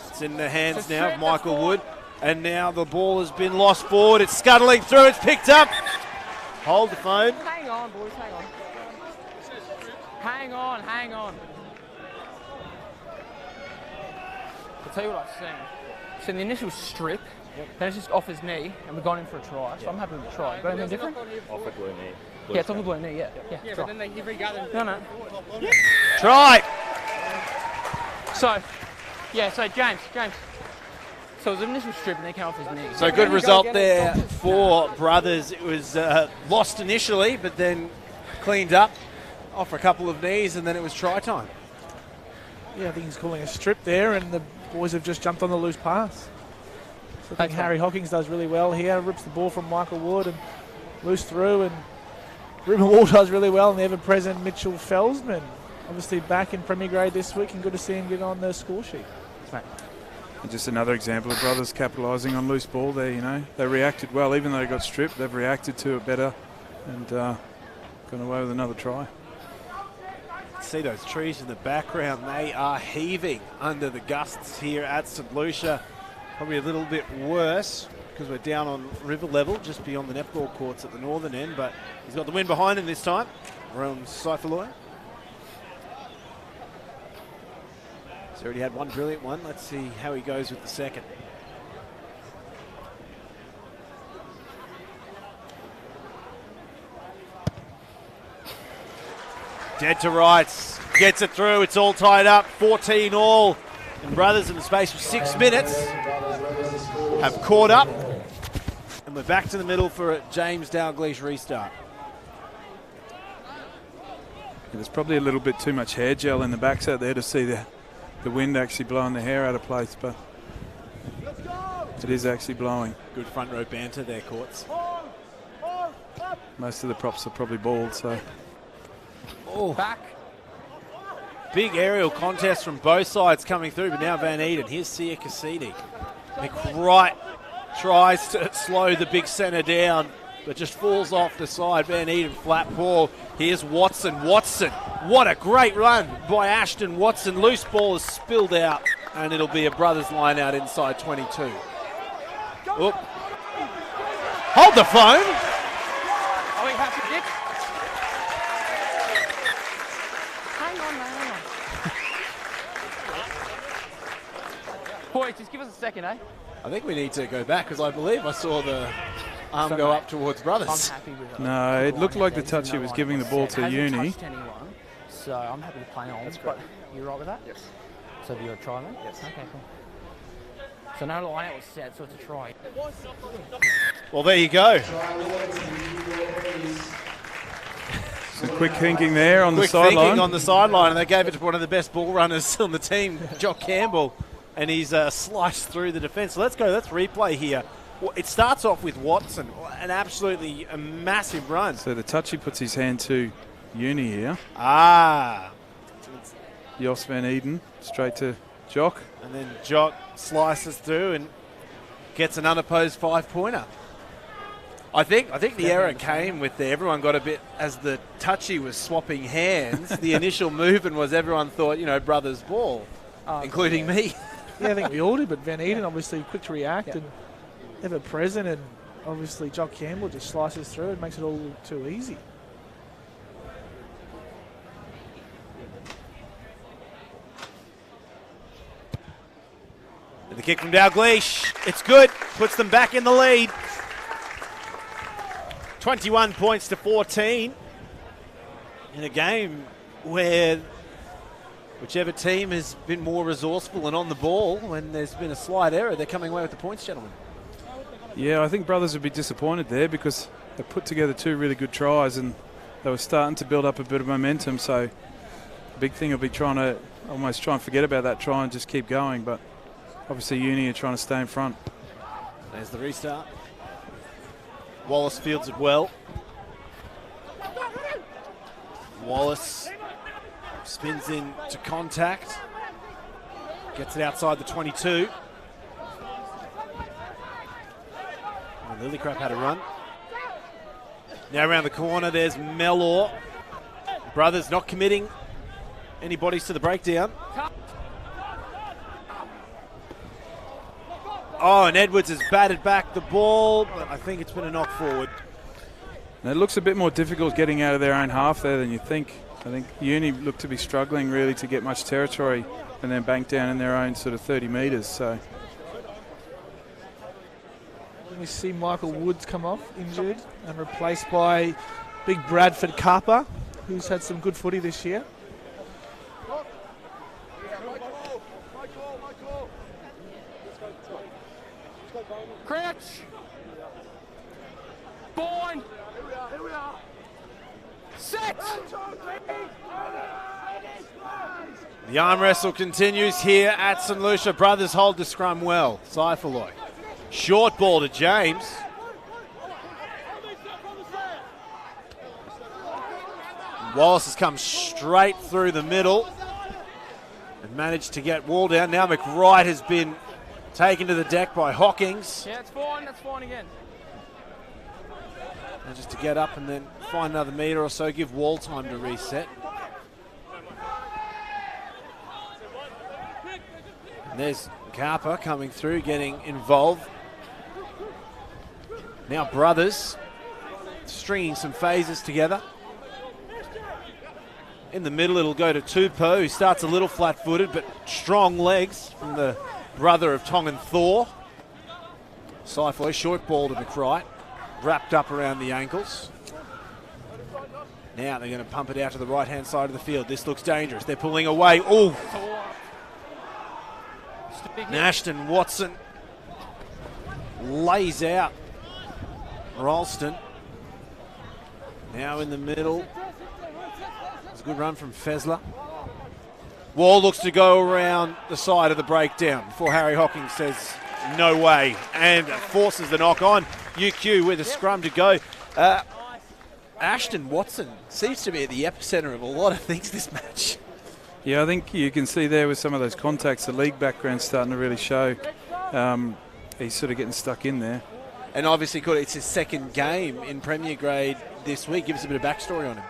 Speaker 1: It's in the hands now of Michael Wood. And now the ball has been lost forward. It's scuttling through. It's picked up. Hold the phone.
Speaker 5: Hang on, boys, hang on. Hang on. I'll tell you what I've seen. So in the initial strip, then it's just off his knee, and we've gone in for a try. So I'm happy with the try. Got anything different?
Speaker 8: Off a blue knee.
Speaker 5: Yeah, it's off the blue knee, yeah.
Speaker 7: Yeah, but then he regathered.
Speaker 5: No.
Speaker 1: Try.
Speaker 5: So James. So it was an initial strip and then came off his knee.
Speaker 1: So good result there for Brothers. It was lost initially, but then cleaned up off a couple of knees, and then it was try time.
Speaker 3: Yeah, I think he's calling a strip there, and the boys have just jumped on the loose pass. So I think Harry Hawkins does really well here, rips the ball from Michael Wood and loose through, and Ruben Wall does really well, and the ever-present Mitchell Felsman. Obviously back in Premier Grade this week, and good to see him get on the score sheet.
Speaker 2: And just another example of brothers capitalising on loose ball there, you know. They reacted well, even though they got stripped, they've reacted to it better and gone away with another try.
Speaker 1: See those trees in the background, they are heaving under the gusts here at St Lucia. Probably a little bit worse because we're down on river level, just beyond the netball courts at the northern end, but he's got the wind behind him this time. Around Saifaloy. He's already had one brilliant one. Let's see how he goes with the second. Dead to rights. Gets it through. It's all tied up. 14 all. And Brothers in the space of 6 minutes have caught up. And we're back to the middle for a James Dalglish restart.
Speaker 2: There's probably a little bit too much hair gel in the backs out there to see the wind actually blowing the hair out of place, but It is actually blowing.
Speaker 1: Good front row banter there, Courts.
Speaker 2: Most of the props are probably bald, so.
Speaker 1: Oh,
Speaker 5: Back.
Speaker 1: big aerial contest from both sides coming through, but now Van Eden. Here's Sia Cassini. McWright tries to slow the big centre down, but just falls off the side. Van Eden, flat ball. Here's Watson. Watson, what a great run by Ashton Watson. Loose ball is spilled out, and it'll be a brothers line out inside 22. Oop. Hold the phone.
Speaker 5: Are we happy, Dick? Hang on, hang on. Boys, just give us a second, eh?
Speaker 1: I think we need to go back because I believe I saw the arm go up towards
Speaker 5: I'm
Speaker 1: brothers.
Speaker 5: happy with it.
Speaker 2: No, it looked like the touchy was giving the ball to Uni.
Speaker 5: Hasn't touched anyone, so I'm happy to play on. But you right with that? Yes. So have you got a try then? Yes. Okay, cool. So no line out was set, so it's a try.
Speaker 1: Well, there you go.
Speaker 2: Some quick thinking there on the
Speaker 1: Quick thinking
Speaker 2: sideline.
Speaker 1: on the sideline, and they gave it to one of the best ball runners on the team, Jock Campbell, and he's sliced through the defence. So let's go. Let's replay here. Well, it starts off with Watson, an absolutely massive run.
Speaker 2: So the touchy puts his hand to Uni here. Jos Van Eden straight to Jock.
Speaker 1: And then Jock slices through and gets an unopposed 5-pointer. I think the error came with everyone got a bit, as the touchy was swapping hands, the initial movement was everyone thought, brothers ball, including me.
Speaker 3: Yeah, I think we all did, but Van Eden obviously quick to react and ever present, and obviously Jock Campbell just slices through and makes it all too easy.
Speaker 1: And the kick from Dalglish, it's good, puts them back in the lead. 21 points to 14 in a game where whichever team has been more resourceful and on the ball, when there's been a slight error, they're coming away with the points, gentlemen.
Speaker 2: Yeah, I think brothers would be disappointed there because they put together two really good tries and they were starting to build up a bit of momentum. So the big thing will be trying to almost try and forget about that try and just keep going. But obviously Uni are trying to stay in front.
Speaker 1: There's the restart. Wallace fields it well. Wallace spins in to contact. Gets it outside the 22. And Lillicrap had a run. Now around the corner, there's Mellor. Brothers not committing any bodies to the breakdown. Oh, and Edwards has batted back the ball, but I think it's been a knock forward.
Speaker 2: And it looks a bit more difficult getting out of their own half there than you think. I think Uni looked to be struggling really to get much territory and then bank down in their own sort of 30 metres. So
Speaker 3: We see Michael Woods come off injured and replaced by big Bradford Kappa, who's had some good footy this year.
Speaker 5: Crouch. Born. Set.
Speaker 1: The arm wrestle continues here at St Lucia. Brothers hold the scrum well. Seifaloy. Short ball to James. Wallace has come straight through the middle and managed to get Wall down. Now McWright has been taken to the deck by Hawkins.
Speaker 5: Yeah, it's fine. That's fine again.
Speaker 1: And just to get up and then find another metre or so, give Wall time to reset. And there's Carper coming through, getting involved. Now Brothers stringing some phases together. In the middle, it'll go to Tupou, who starts a little flat-footed, but strong legs from the brother of Tongan Thor. Saifoy, short ball to McWright, wrapped up around the ankles. Now they're going to pump it out to the right-hand side of the field. This looks dangerous. They're pulling away. Ooh! Ashton Watson lays out Ralston. Now in the middle. It's a good run from Fezler. Wall looks to go around the side of the breakdown before Harry Hawkins says No way. And forces the knock on. UQ with a scrum to go. Ashton Watson seems to be at the epicenter of a lot of things this match.
Speaker 2: Yeah, I think you can see there with some of those contacts, the league background starting to really show. He's sort of getting stuck in there.
Speaker 1: And obviously, it's his second game in Premier Grade this week. Give us a bit of backstory on him.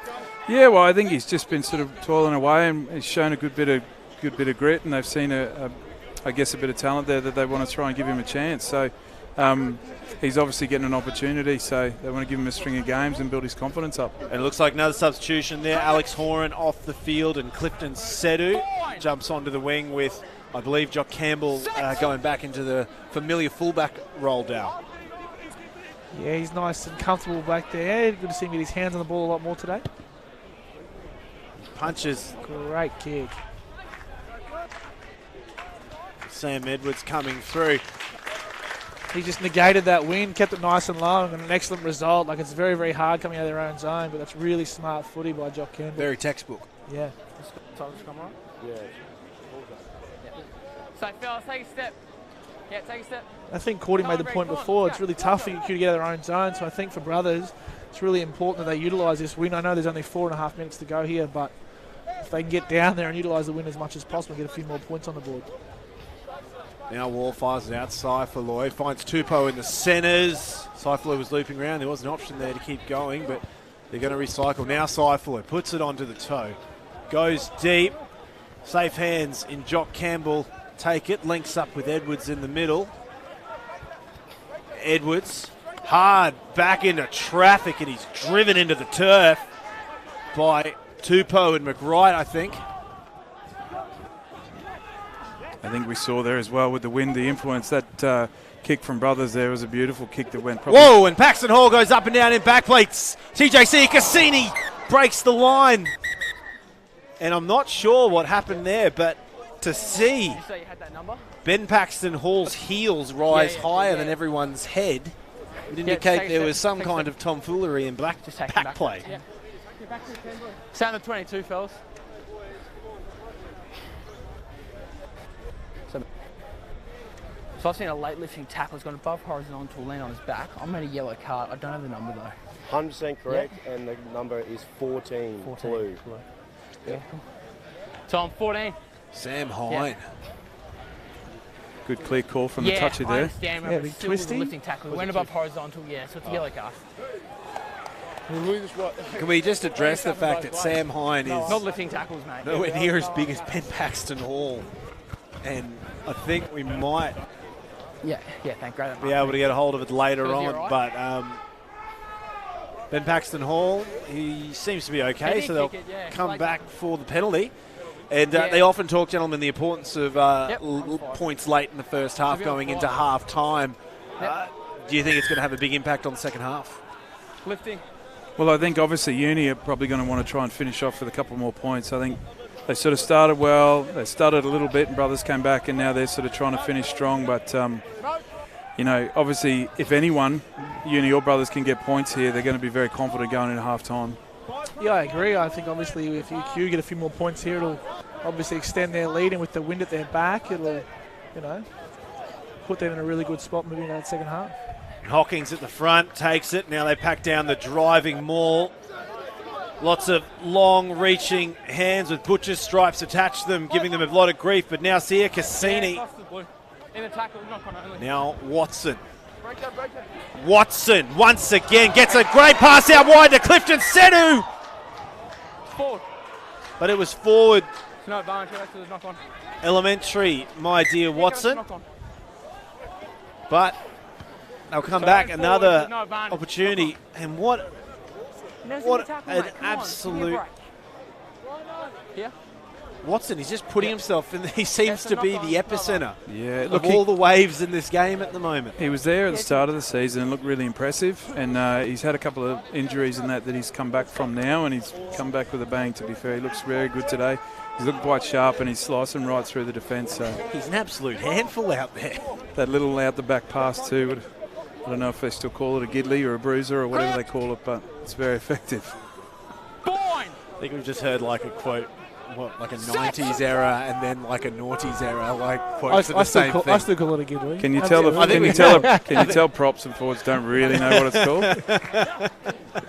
Speaker 2: Yeah, well, I think he's just been sort of toiling away and he's shown a good bit of grit, and they've seen I guess a bit of talent there that they want to try and give him a chance. So he's obviously getting an opportunity, so they want to give him a string of games and build his confidence up.
Speaker 1: And it looks like another substitution there. Alex Horan off the field, and Clifton Sedu jumps onto the wing with, I believe, Jock Campbell going back into the familiar fullback role now.
Speaker 3: Yeah, he's nice and comfortable back there. Good to see him get his hands on the ball a lot more today.
Speaker 1: Punches.
Speaker 3: Great kick.
Speaker 1: Sam Edwards coming through.
Speaker 3: He just negated that win, kept it nice and low, and got an excellent result. Like, it's very, very hard coming out of their own zone, but that's really smart footy by Jock Campbell.
Speaker 1: Very textbook.
Speaker 3: Yeah.
Speaker 5: Yeah. So, fellas, take a step. Yeah, take a step.
Speaker 3: I think Cordy made the point before. It's really tough for UQ to get out of their own zone, so I think for Brothers, it's really important that they utilise this win. I know there's only 4.5 minutes to go here, but if they can get down there and utilise the win as much as possible, get a few more points on the board.
Speaker 1: Now Wall fires it out. Seiferloy finds Tupou in the centres. Seiferloy was looping around. There was an option there to keep going, but they're going to recycle. Now Seiferloy puts it onto the toe. Goes deep. Safe hands in Jock Campbell. Take it. Links up with Edwards in the middle. Edwards hard back into traffic, and he's driven into the turf by Tupou and McWright, I think.
Speaker 2: I think we saw there as well with the wind, the influence. That kick from Brothers there was a beautiful kick that went probably...
Speaker 1: Whoa, and Paxton Hall goes up and down in backplates. TJC Cassini breaks the line. And I'm not sure what happened there, but to see
Speaker 5: Did you say you had that number?
Speaker 1: Ben Paxton Hall's heels rise higher than everyone's head would indicate there was some kind of tomfoolery in back play.
Speaker 5: Yeah. Sound of 22, fellas. So I've seen a late lifting tackle. He's gone above horizontal, land on his back. I'm at a yellow card. I don't have the number though.
Speaker 8: 100% correct, and the number is 14. Blue.
Speaker 5: Yeah. So I'm 14.
Speaker 1: Sam Hine.
Speaker 2: Good clear call from the touchy
Speaker 5: I
Speaker 2: there.
Speaker 5: understand.
Speaker 3: Yeah,
Speaker 5: But
Speaker 3: big
Speaker 5: still was a
Speaker 3: twisty.
Speaker 5: lifting tackle. He went above horizontal, so it's a yellow card.
Speaker 1: Can we just address the fact that Sam Hine is
Speaker 5: Not lifting tackles, mate.
Speaker 1: nowhere near as big as Ben Paxton Hall? And I think we might
Speaker 5: Yeah, thank you.
Speaker 1: be able to get a hold of it later
Speaker 5: Was he
Speaker 1: on.
Speaker 5: all right?
Speaker 1: But Ben Paxton Hall, he seems to be okay,
Speaker 5: did
Speaker 1: so they'll
Speaker 5: kick it, yeah.
Speaker 1: come
Speaker 5: Like
Speaker 1: back
Speaker 5: that.
Speaker 1: for the penalty. And
Speaker 5: Yeah.
Speaker 1: they often talk, gentlemen, the importance of
Speaker 5: Yep.
Speaker 1: points late in the first half
Speaker 5: Should be on
Speaker 1: going
Speaker 5: five.
Speaker 1: into half time.
Speaker 5: Yep.
Speaker 1: Do you think it's going to have a big impact on the second half?
Speaker 5: Lifting.
Speaker 2: Well, I think obviously Uni are probably going to want to try and finish off with a couple more points. I think they sort of started well. They started a little bit and Brothers came back, and now they're sort of trying to finish strong. But, you know, obviously if anyone, Uni or Brothers, can get points here, they're going to be very confident going into half time.
Speaker 3: Yeah, I agree. I think obviously if UQ get a few more points here, it'll obviously extend their lead, and with the wind at their back, it'll, put them in a really good spot moving into that second half.
Speaker 1: Hawkins at the front takes it. Now they pack down the driving maul. Lots of long-reaching hands with butcher's stripes attached to them, giving them a lot of grief. But now Sia Cassini.
Speaker 5: In the tackle, not on only.
Speaker 1: Now Watson. Watson once again gets a great pass out wide to Clifton Sedu.
Speaker 5: Forward.
Speaker 1: But it was forward.
Speaker 5: It's no advantage. That's the knock on.
Speaker 1: Elementary, my dear Watson.
Speaker 5: Knock on.
Speaker 1: But they'll come
Speaker 5: So
Speaker 1: back,
Speaker 5: forward,
Speaker 1: another
Speaker 5: there's no advantage.
Speaker 1: opportunity. And what
Speaker 5: Never
Speaker 1: What
Speaker 5: seen the tackle,
Speaker 1: an
Speaker 5: mate. Come on,
Speaker 1: absolute-
Speaker 5: give me a break. Here.
Speaker 1: Watson, he's just putting himself in. He seems to be the epicenter
Speaker 2: Yeah,
Speaker 1: of
Speaker 2: look,
Speaker 1: all the waves in this game at the moment.
Speaker 2: he was there at the start of the season and looked really impressive. And he's had a couple of injuries in that he's come back from now, and he's come back with a bang, to be fair. He looks very good today. He's looking quite sharp, and he's slicing right through the defence. So
Speaker 1: He's an absolute handful out there.
Speaker 2: that little out-the-back pass too, I don't know if they still call it a gidley or a bruiser or whatever they call it, but it's very effective.
Speaker 5: Boing!
Speaker 1: I think we've just heard like a quote what, like a 90s era and then like a noughties era, like quotes are the same thing.
Speaker 3: I still call it a good week.
Speaker 2: Can you tell? Can you tell props and forwards don't really know what it's called?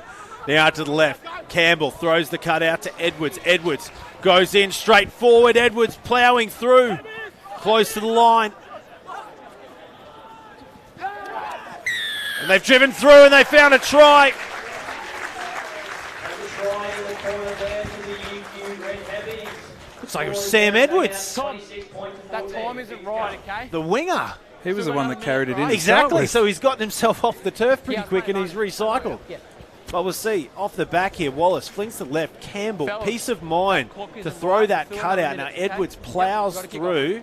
Speaker 1: Now to the left, Campbell throws the cut out to Edwards. Edwards goes in straight forward. Edwards ploughing through, close to the line. And they've driven through and they found a try. Looks like it was Sam Edwards.
Speaker 5: That time isn't right, okay?
Speaker 1: The winger.
Speaker 2: He was the one that carried it in.
Speaker 1: Exactly, so he's gotten himself off the turf pretty quick and he's recycled.
Speaker 5: Yeah.
Speaker 1: Well, we'll see. Off the back here, Wallace flings to the left. Campbell, peace of mind to throw that cut out. Now Edwards ploughs through,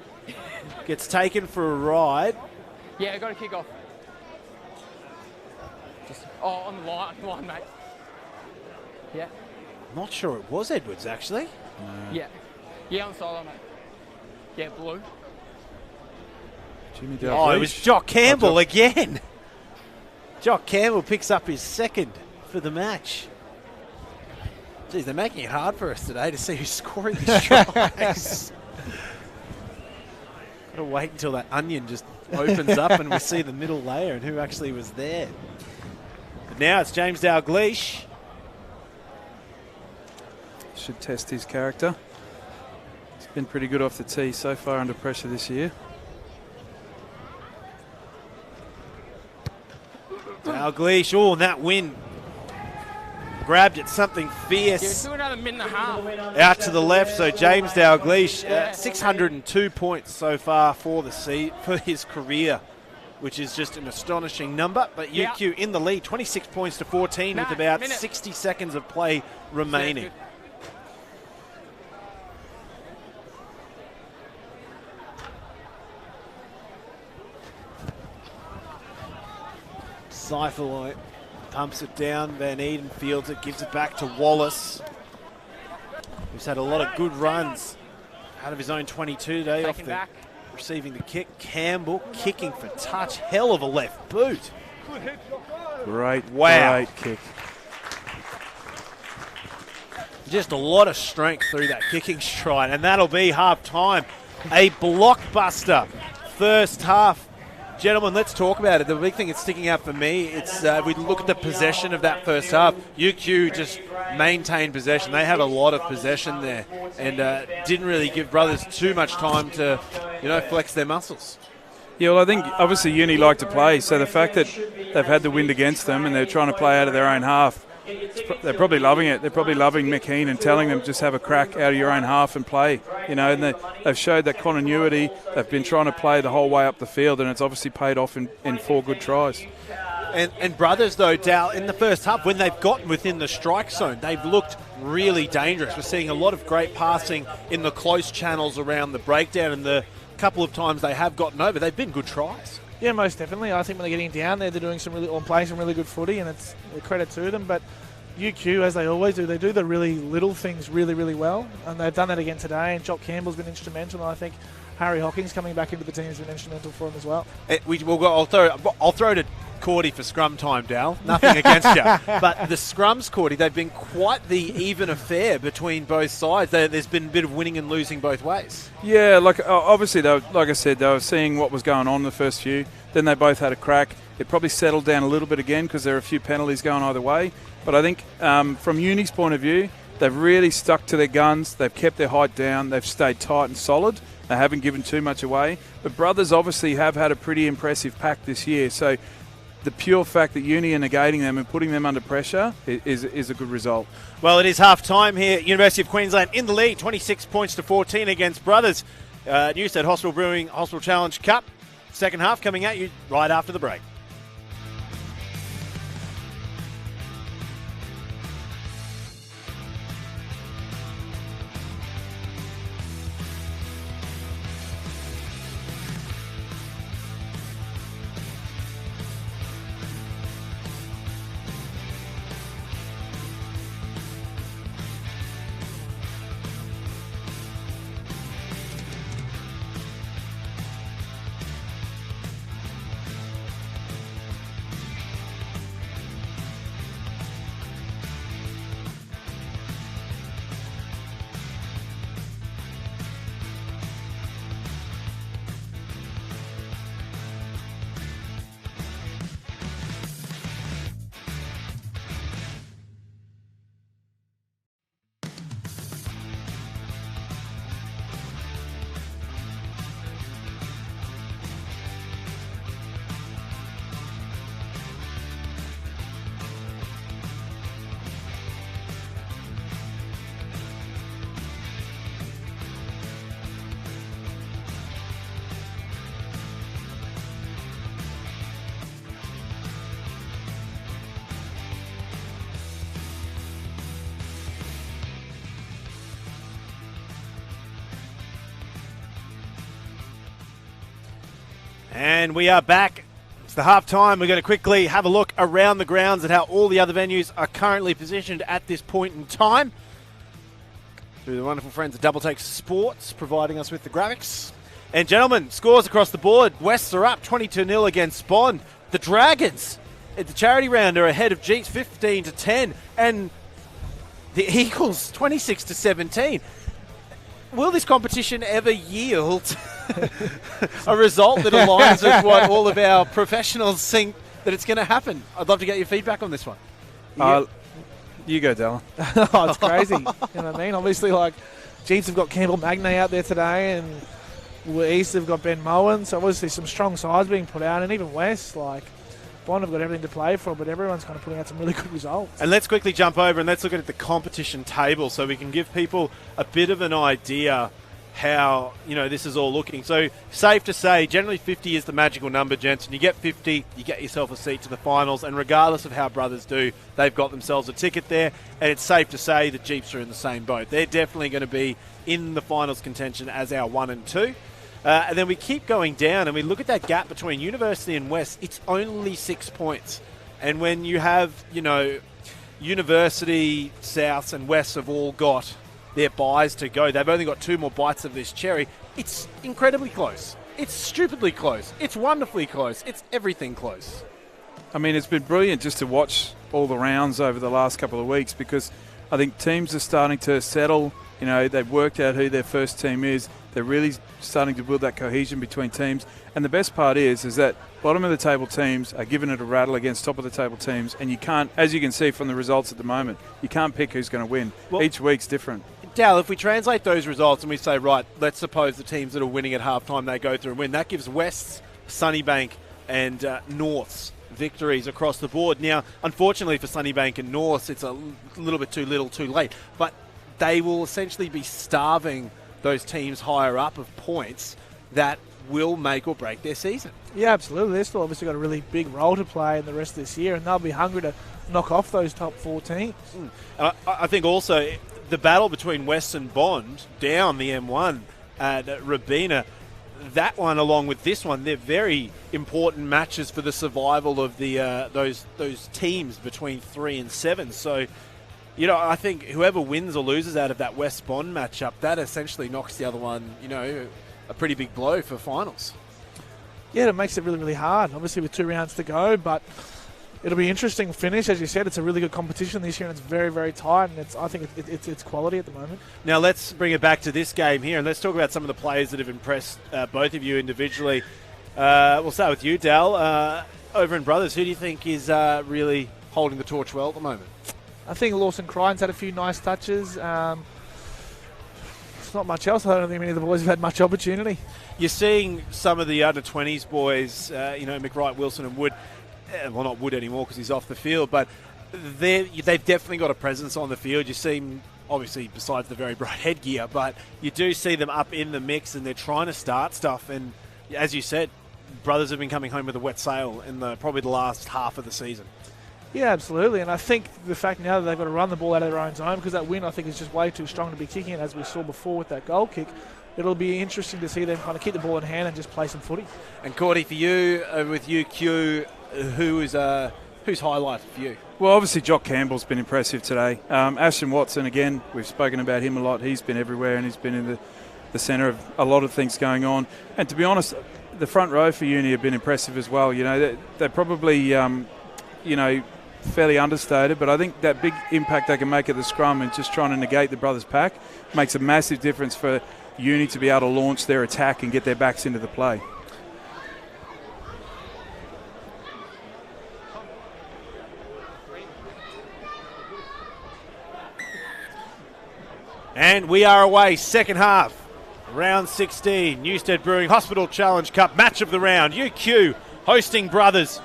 Speaker 1: gets taken for a ride.
Speaker 5: Yeah, got to kick off. On the line, mate. Yeah.
Speaker 1: Not sure it was Edwards, actually.
Speaker 5: Yeah. Yeah, on the sideline, mate. Yeah, blue.
Speaker 2: Jimmy
Speaker 1: Oh, it was Jock Campbell again. Jock Campbell picks up his second for the match. Geez, they're making it hard for us today to see who's scoring these tries. Gotta wait until that onion just opens up and we see the middle layer and who actually was there. But now it's James Dalgleish.
Speaker 2: Should test his character. He's been pretty good off the tee so far under pressure this year.
Speaker 1: Dalgleish, oh, and that win. Grabbed at something fierce.
Speaker 5: Yeah, still another minute and a half.
Speaker 1: Out to the left, so James Dalgleish, 602 points so far for his career, which is just an astonishing number. But UQ in the lead, 26 points to 14 with about 60 seconds of play remaining. Seifel pumps it down. Van Eden fields it, gives it back to Wallace, who's had a lot of good runs out of his own 22 today. Off the, receiving the kick. Campbell kicking for touch. Hell of a left boot.
Speaker 2: Great kick.
Speaker 1: Just a lot of strength through that kicking stride, and that'll be half time. A blockbuster first half. Gentlemen, let's talk about it. The big thing that's sticking out for me, it's we look at the possession of that first half. UQ just maintained possession. They had a lot of possession there and didn't really give Brothers too much time to, flex their muscles.
Speaker 2: Yeah, well, I think obviously Uni like to play, so the fact that they've had the wind against them and they're trying to play out of their own half, they're probably loving it. They're probably loving McKean and telling them just have a crack out of your own half and play. And they've showed that continuity. They've been trying to play the whole way up the field, and it's obviously paid off in 4 good tries.
Speaker 1: And Brothers, though, Dal, in the first half, when they've gotten within the strike zone, they've looked really dangerous. We're seeing a lot of great passing in the close channels around the breakdown, and the couple of times they have gotten over, they've been good tries.
Speaker 3: Yeah, most definitely. I think when they're getting down there, they're doing playing some really good footy, and it's a credit to them. But UQ, as they always do, they do the really little things really, really well, and they've done that again today. And Jock Campbell's been instrumental, and I think Harry Hockings coming back into the team has been instrumental for him as well.
Speaker 1: I'll throw to Cordy for scrum time, Dal. Nothing against you, but the scrums, Cordy, they've been quite the even affair between both sides. There's been a bit of winning and losing both ways.
Speaker 2: Yeah, obviously, like I said, they were seeing what was going on the first few. Then they both had a crack. It probably settled down a little bit again because there are a few penalties going either way. But I think from Uni's point of view, they've really stuck to their guns. They've kept their height down. They've stayed tight and solid. They haven't given too much away. But Brothers obviously have had a pretty impressive pack this year. So the pure fact that Uni are negating them and putting them under pressure is a good result.
Speaker 1: Well, it is half time here. University of Queensland in the lead, 26 points to 14 against Brothers. Newstead Hospital Brewing Hospital Challenge Cup. Second half coming at you right after the break. And we are back. It's the half time. We're going to quickly have a look around the grounds at how all the other venues are currently positioned at this point in time. Through the wonderful friends at Double Take Sports, providing us with the graphics. And gentlemen, scores across the board. Wests are up 22-0 against Bond. The Dragons at the charity round are ahead of Jeeps 15-10. And the Eagles 26-17. Will this competition ever yield a result that aligns with what all of our professionals think that it's going to happen? I'd love to get your feedback on this one.
Speaker 2: You go, Dallin.
Speaker 3: Oh, it's crazy. You know what I mean? Obviously, like, Jeeps have got Campbell Magnay out there today, and East have got Ben Moen. So obviously some strong sides being put out, and even West, like, Bond have got everything to play for, but everyone's kind of putting out some really good results.
Speaker 1: And let's quickly jump over and let's look at the competition table so we can give people a bit of an idea how, this is all looking. So safe to say, generally 50 is the magical number, gents. And you get 50, you get yourself a seat to the finals. And regardless of how brothers do, they've got themselves a ticket there. And it's safe to say that Jeeps are in the same boat. They're definitely going to be in the finals contention as our 1 and 2. And then we keep going down and we look at that gap between University and West. It's only 6 points. And when you have, University, Souths and Wests have all got their buys to go, they've only got 2 more bites of this cherry. It's incredibly close. It's stupidly close. It's wonderfully close. It's everything close.
Speaker 2: I mean, it's been brilliant just to watch all the rounds over the last couple of weeks because I think teams are starting to settle. They've worked out who their first team is. They're really starting to build that cohesion between teams. And the best part is that bottom of the table teams are giving it a rattle against top of the table teams. And you can't, as you can see from the results at the moment, you can't pick who's going to win. Well, each week's different.
Speaker 1: Dal, if we translate those results and we say, right, let's suppose the teams that are winning at halftime, they go through and win. That gives West's, Sunnybank and North's victories across the board. Now, unfortunately for Sunnybank and North's, it's a little bit too little too late. But they will essentially be starving those teams higher up of points that will make or break their season.
Speaker 3: Yeah, absolutely. They've still obviously got a really big role to play in the rest of this year, and they'll be hungry to knock off those top 4 teams.
Speaker 1: I think also the battle between West and Bond down the M1 at Rabina, that one along with this one, they're very important matches for the survival of the those teams between 3 and 7. So, I think whoever wins or loses out of that West Bond matchup, that essentially knocks the other one, a pretty big blow for finals.
Speaker 3: Yeah, it makes it really, really hard. Obviously with 2 rounds to go, but it'll be an interesting finish. As you said, it's a really good competition this year, and it's very, very tight, and I think it's quality at the moment.
Speaker 1: Now let's bring it back to this game here, and let's talk about some of the players that have impressed both of you individually. We'll start with you, Dal. Over in Brothers, who do you think is really holding the torch well at the moment?
Speaker 3: I think Lawson Crine's had a few nice touches. It's not much else. I don't think many of the boys have had much opportunity.
Speaker 1: You're seeing some of the under-20s boys, McWright, Wilson and Wood. Well, not Wood anymore because he's off the field, but they've definitely got a presence on the field. You see them, obviously, besides the very bright headgear, but you do see them up in the mix and they're trying to start stuff. And as you said, Brothers have been coming home with a wet sail in probably the last half of the season.
Speaker 3: Yeah, absolutely. And I think the fact now that they've got to run the ball out of their own zone, because that wind, I think, is just way too strong to be kicking it, as we saw before with that goal kick. It'll be interesting to see them kind of keep the ball in hand and just play some footy. And
Speaker 1: Cordy, for you, with you, Q, who's highlighted for you?
Speaker 2: Well, obviously Jock Campbell's been impressive today. Ashton Watson, again, we've spoken about him a lot. He's been everywhere and he's been in the centre of a lot of things going on. And to be honest, the front row for Uni have been impressive as well. They're probably, fairly understated, but I think that big impact they can make at the scrum and just trying to negate the Brothers pack makes a massive difference for Uni to be able to launch their attack and get their backs into the play.
Speaker 1: And we are away, second half, round 16, Newstead Brewing Hospital Challenge Cup, match of the round, UQ hosting Brothers.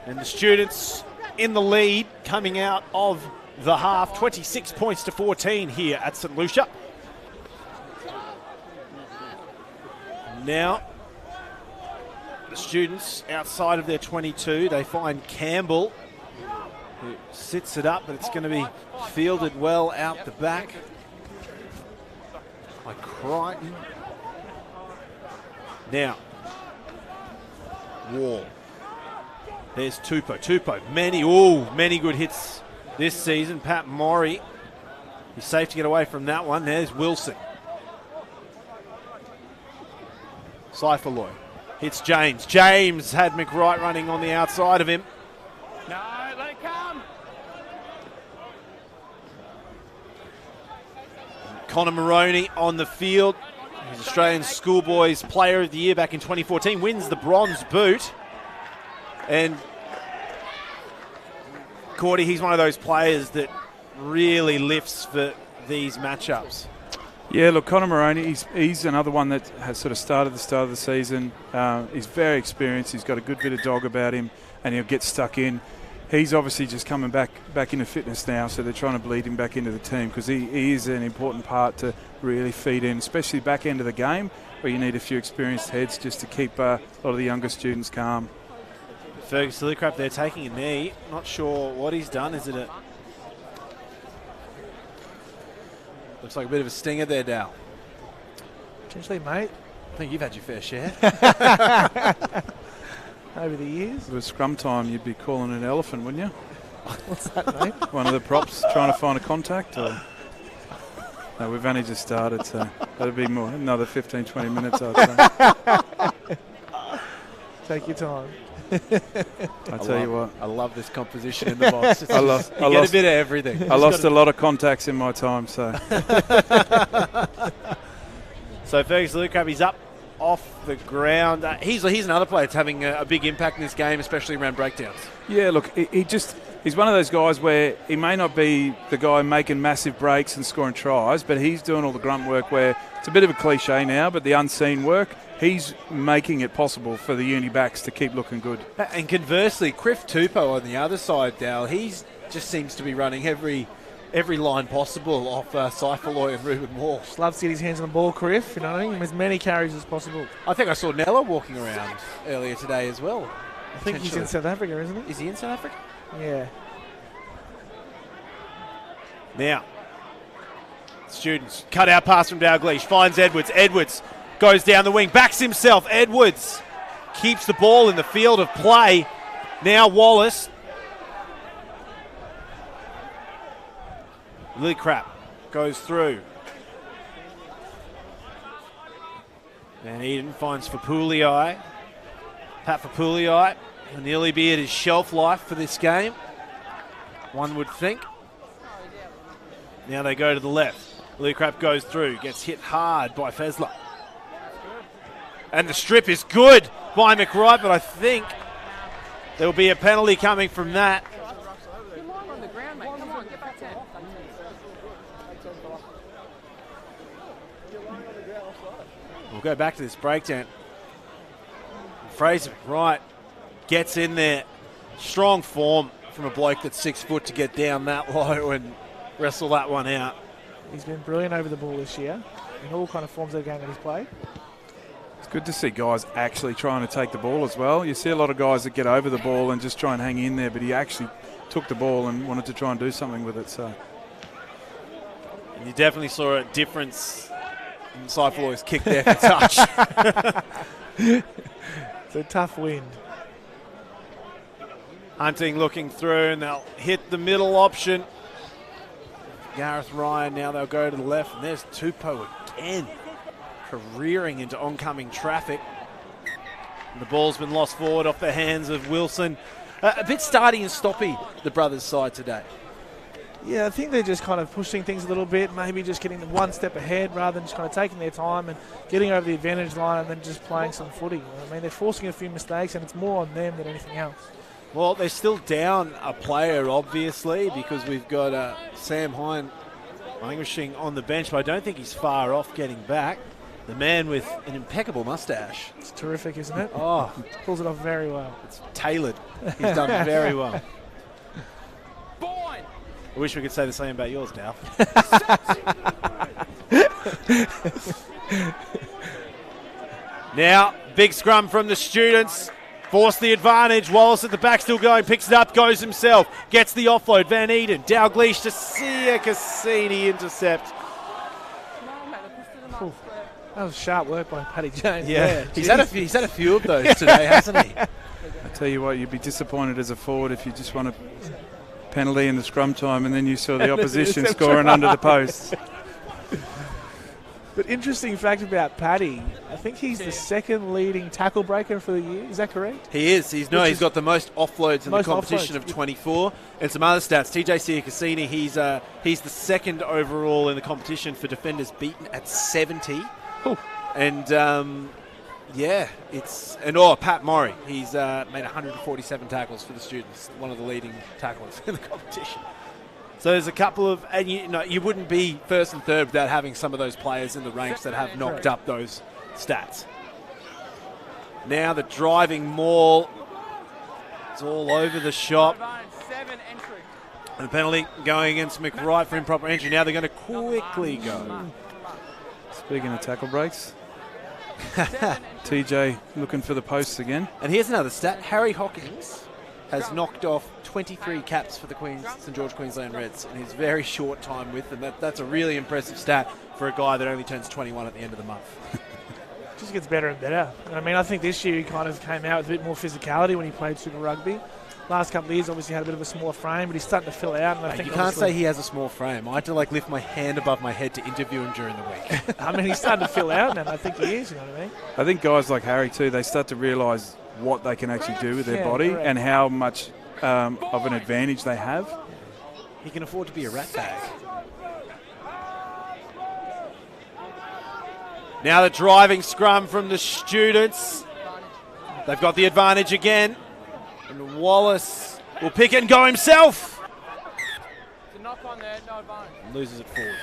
Speaker 1: And the students in the lead coming out of the half, 26 points to 14 here at St. Lucia. Now, the students outside of their 22, they find Campbell, who sits it up, but it's going to be fielded well out the back by Crichton. Now, wall. There's Tupou. Many good hits this season. Pat Morey, he's safe to get away from that one. There's Wilson. Seifaloy hits James. James had McWright running on the outside of him.
Speaker 5: No, let it come.
Speaker 1: Connor Maroney on the field. He's Australian Schoolboys Player of the Year back in 2014. Wins the bronze boot. And Cordy, he's one of those players that really lifts for these matchups.
Speaker 2: Yeah, look, Connor Maroney, he's another one that has sort of started the start of the season. He's very experienced. He's got a good bit of dog about him, and he'll get stuck in. He's obviously just coming back into fitness now, so they're trying to bleed him back into the team because he is an important part to really feed in, especially back end of the game where you need a few experienced heads just to keep a lot of the younger students calm.
Speaker 1: Fergus Lillicrap there taking a knee. Not sure what he's done. Is it a... Looks like a bit of a stinger there, Dal.
Speaker 3: Potentially, mate.
Speaker 1: I think you've had your fair share.
Speaker 3: Over the years.
Speaker 2: If it was scrum time, you'd be calling an elephant, wouldn't you?
Speaker 3: What's that, mate?
Speaker 2: One of the props trying to find a contact? Or? No, we've only just started, so that'll be more another 15, 20 minutes, I'd say.
Speaker 3: Take your time.
Speaker 2: I tell you what.
Speaker 1: I love this composition in the box.
Speaker 2: I lost
Speaker 1: a bit of everything.
Speaker 2: I lost a lot of contacts in my time, so.
Speaker 1: So Fergus Lillicrap, he's up off the ground. He's another player that's having a big impact in this game, especially around breakdowns.
Speaker 2: Yeah, look, he's one of those guys where he may not be the guy making massive breaks and scoring tries, but he's doing all the grunt work where it's a bit of a cliche now, but the unseen work, he's making it possible for the uni backs to keep looking good.
Speaker 1: And conversely, Criff Tupou on the other side, Dal, he just seems to be running every line possible off Seifaloy and Ruben Wall.
Speaker 3: Just loves to get his hands on the ball, Criff, you know what I mean? As many carries as possible.
Speaker 1: I think I saw Nella walking around earlier today as well.
Speaker 3: I think he's in South Africa, isn't he?
Speaker 1: Is he in South Africa?
Speaker 3: Yeah.
Speaker 1: Now, students, cut out pass from Dalglish, finds Edwards. Edwards goes down the wing, backs himself. Edwards keeps the ball in the field of play. Now Wallace. Lillicrap goes through. Van Eden finds Fapulii. Pat Fapulii will nearly be at his shelf life for this game, one would think. Now they go to the left. Lillicrap goes through, gets hit hard by Fezler. And the strip is good by McWright, but I think there will be a penalty coming from that. We'll go back to this breakdown. Fraser McWright gets in there. Strong form from a bloke that's 6 foot to get down that low and wrestle that one out.
Speaker 3: He's been brilliant over the ball this year in all kind of forms of the game that he's played.
Speaker 2: It's good to see guys actually trying to take the ball as well. You see a lot of guys that get over the ball and just try and hang in there, but he actually took the ball and wanted to try and do something with it. So
Speaker 1: you definitely saw a difference in Seifaloy's kick there for touch.
Speaker 3: It's a tough wind.
Speaker 1: Hunting looking through, and they'll hit the middle option. Gareth Ryan, now they'll go to the left, and there's Tupou again, careering into oncoming traffic. And the ball's been lost forward off the hands of Wilson. A bit starty and stoppy, the brothers' side today.
Speaker 3: Yeah, I think they're just kind of pushing things a little bit, maybe just getting them one step ahead rather than just kind of taking their time and getting over the advantage line and then just playing some footy. I mean, they're forcing a few mistakes, and it's more on them than anything else.
Speaker 1: Well, they're still down a player, obviously, because we've got Sam Hine languishing on the bench, but I don't think he's far off getting back. The man with an impeccable mustache.
Speaker 3: It's terrific, isn't it?
Speaker 1: Oh,
Speaker 3: pulls it off very well.
Speaker 1: It's tailored. He's done very well. I wish we could say the same about yours, Dal. Now, big scrum from the students. Force the advantage. Wallace at the back still going. Picks it up. Goes himself. Gets the offload. Van Eden. Dalglish to Sia Cassini intercept.
Speaker 3: That was sharp work by Paddy James.
Speaker 1: Yeah, he's had a few of those today, hasn't he?
Speaker 2: I tell you what, you'd be disappointed as a forward if you just won a penalty in the scrum time and then you saw the opposition scoring under the post.
Speaker 3: But interesting fact about Paddy, I think he's the second leading tackle breaker for the year. Is that correct?
Speaker 1: He is. He's got the most offloads in the competition of 24. And some other stats. TJ Siakasini, he's the second overall in the competition for defenders beaten at 70.
Speaker 3: Ooh.
Speaker 1: And Pat Murray, he's made 147 tackles for the students, one of the leading tacklers in the competition. So there's a couple of, and you wouldn't be first and third without having some of those players in the ranks that have knocked up those stats. Now the driving maul, it's all over the shop. And the penalty going against McWright for improper entry. Now they're going to quickly go.
Speaker 2: Speaking of tackle breaks, TJ looking for the posts again.
Speaker 1: And here's another stat. Harry Hawkins has knocked off 23 caps for the St George Queensland Reds in his very short time with them. That's a really impressive stat for a guy that only turns 21 at the end of the month.
Speaker 3: Just gets better and better. I mean, I think this year he kind of came out with a bit more physicality when he played Super Rugby. Last couple of years, obviously, had a bit of a smaller frame, but he's starting to fill out. And I think
Speaker 1: you can't say he has a small frame. I had to lift my hand above my head to interview him during the week.
Speaker 3: I mean, he's starting to fill out now. I think he is. You know what I mean?
Speaker 2: I think guys like Harry too, they start to realise what they can actually do with their body and how much of an advantage they have.
Speaker 1: He can afford to be a rat bag. Now the driving scrum from the students. They've got the advantage again. And Wallace will pick it and go himself.
Speaker 5: It's a knock on there, no advantage.
Speaker 1: Loses it forward.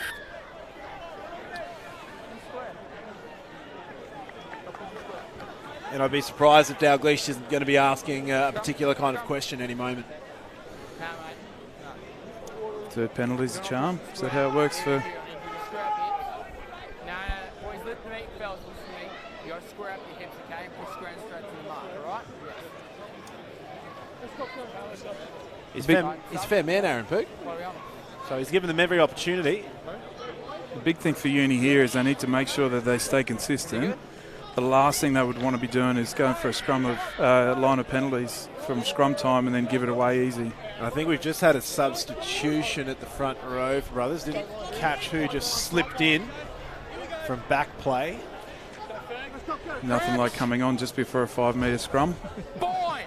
Speaker 1: And I'd be surprised if Dalglish isn't going to be asking a particular kind of question any moment.
Speaker 2: Third penalty's a charm. Is that how it works for?
Speaker 5: No, boys, listen to me, fellas, listen to me. You got to square up your hips, okay? Push square and straight to the mark, all right?
Speaker 1: He's a fair man, Aaron Pook. So he's given them every opportunity.
Speaker 2: The big thing for Uni here is they need to make sure that they stay consistent. The last thing they would want to be doing is going for a scrum of line of penalties from scrum time and then give it away easy.
Speaker 1: I think we've just had a substitution at the front row for Brothers. Didn't catch who just slipped in from back play.
Speaker 2: Nothing like coming on just before a 5 metre scrum.
Speaker 5: Boy!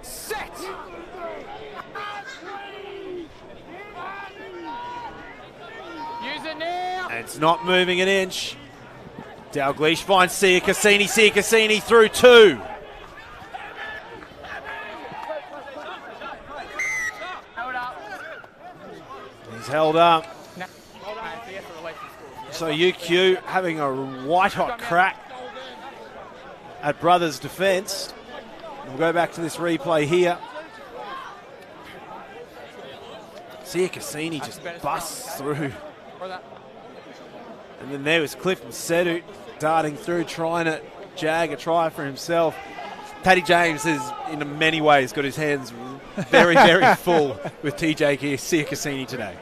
Speaker 5: Set! Use it now!
Speaker 1: And it's not moving an inch. Dalglish finds Siakasini. Siakasini through two. He's held up. So UQ having a white-hot crack at Brothers' defence. We'll go back to this replay here. Siakasini just busts through. And then there was Cliff Msedu darting through, trying to jag a try for himself. Paddy James has, in many ways, got his hands very, very full with TJ Siakasini today.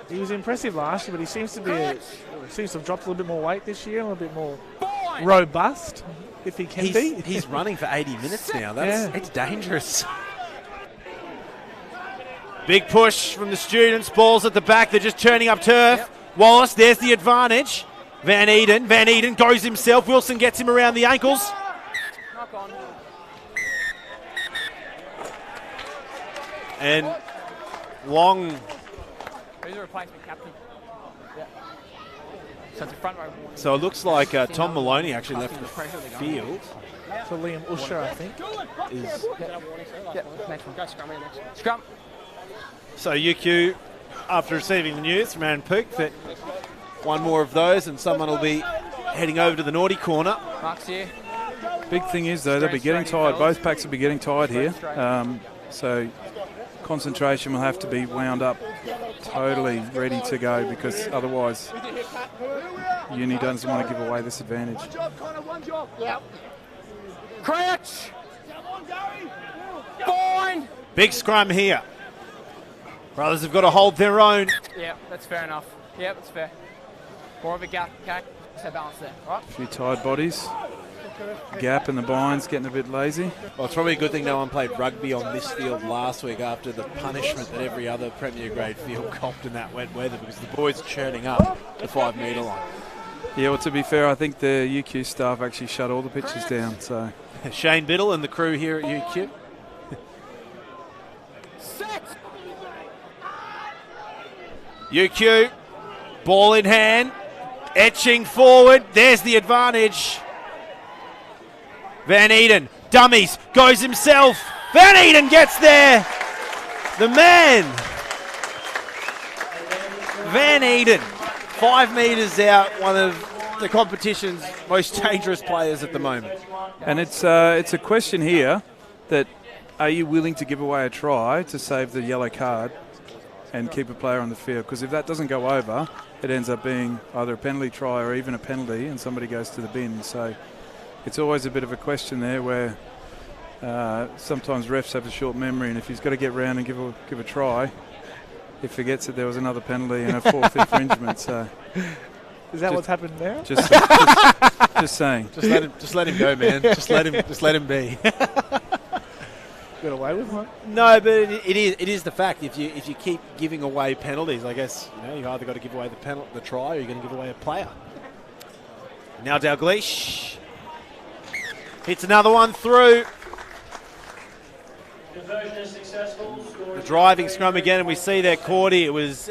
Speaker 3: He was impressive last year, but he seems to have dropped a little bit more weight this year, a little bit more robust, if he can be.
Speaker 1: He's running for 80 minutes now. It's dangerous. Big push from the students. Balls at the back. They're just turning up turf. Yep. Wallace, there's the advantage. Van Eden goes himself. Wilson gets him around the ankles.
Speaker 5: Knock on.
Speaker 1: And Long.
Speaker 5: Who's the replacement captain? Yeah. So it's a front row.
Speaker 1: So it looks like Tom Maloney actually left the field.
Speaker 3: So Liam Usher, I think.
Speaker 5: Next one. Go scrum. Next. Scrum.
Speaker 1: So UQ, after receiving the news from Aaron Pook that one more of those and someone will be heading over to the naughty corner.
Speaker 5: Mark's here.
Speaker 2: Big thing is, though, they'll be getting tired. Both packs will be getting tired here. So concentration will have to be wound up totally ready to go, because otherwise Uni doesn't want to give away this advantage.
Speaker 5: Crouch! Fine!
Speaker 1: Big scrum here. Brothers have got to hold their own.
Speaker 5: Yeah, that's fair enough. Yeah, that's fair. More of a gap, okay? So balance there, all right?
Speaker 2: A few tired bodies. Gap in the binds, getting a bit lazy.
Speaker 1: Well, it's probably a good thing no one played rugby on this field last week after the punishment that every other Premier Grade field copped in that wet weather, because the boys are churning up the 5 metre line.
Speaker 2: Yeah, well, to be fair, I think the UQ staff actually shut all the pitches down. So
Speaker 1: Shane Biddle and the crew here at UQ. UQ, ball in hand, etching forward. There's the advantage. Van Eden, dummies, goes himself. Van Eden gets there. The man. Van Eden, 5 metres out, one of the competition's most dangerous players at the moment.
Speaker 2: And it's a question here that are you willing to give away a try to save the yellow card and keep a player on the field? Because if that doesn't go over, it ends up being either a penalty try or even a penalty and somebody goes to the bin. So it's always a bit of a question there where sometimes refs have a short memory, and if he's got to get round and give a try, he forgets that there was another penalty and a fourth infringement. So
Speaker 3: Is that what's happened there?
Speaker 2: just saying.
Speaker 1: Just let him go, man. Just let him be.
Speaker 3: Got away with one.
Speaker 1: No, but it is the fact. If you keep giving away penalties, I guess you've either got to give away the try or you're going to give away a player. Now Dalglish hits another one through. The driving scrum again, and we see there, Cordy. It was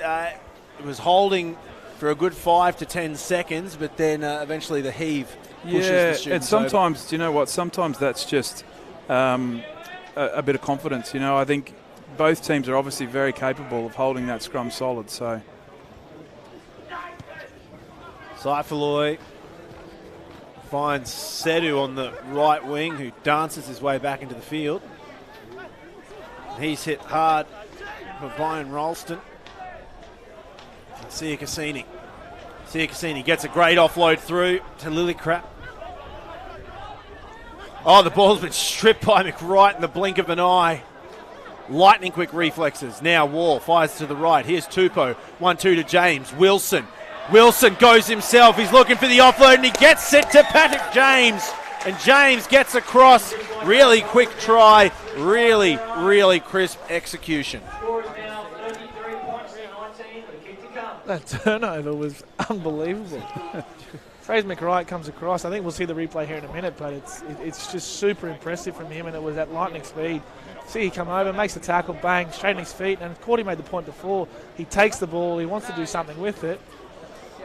Speaker 1: holding for a good 5 to 10 seconds, but then eventually the heave pushes the students
Speaker 2: and sometimes, do you know what? Sometimes that's just a bit of confidence. I think both teams are obviously very capable of holding that scrum solid. So
Speaker 1: Saifaloy finds Sedu on the right wing, who dances his way back into the field. He's hit hard for Brian Ralston. Sia Cassini gets a great offload through to Lillicrap. Oh, the ball's been stripped by McWright in the blink of an eye. Lightning quick reflexes. Now Wall fires to the right. Here's Tupou. 1-2 to James. Wilson goes himself. He's looking for the offload and he gets it to Patrick James. And James gets across. Really quick try. Really, really crisp execution.
Speaker 3: That turnover was unbelievable. Fraser McWright comes across. I think we'll see the replay here in a minute, but it's just super impressive from him, and it was at lightning speed. See, he come over, makes the tackle, bang, straight on his feet, and Cordy made the point before. He takes the ball, he wants to do something with it,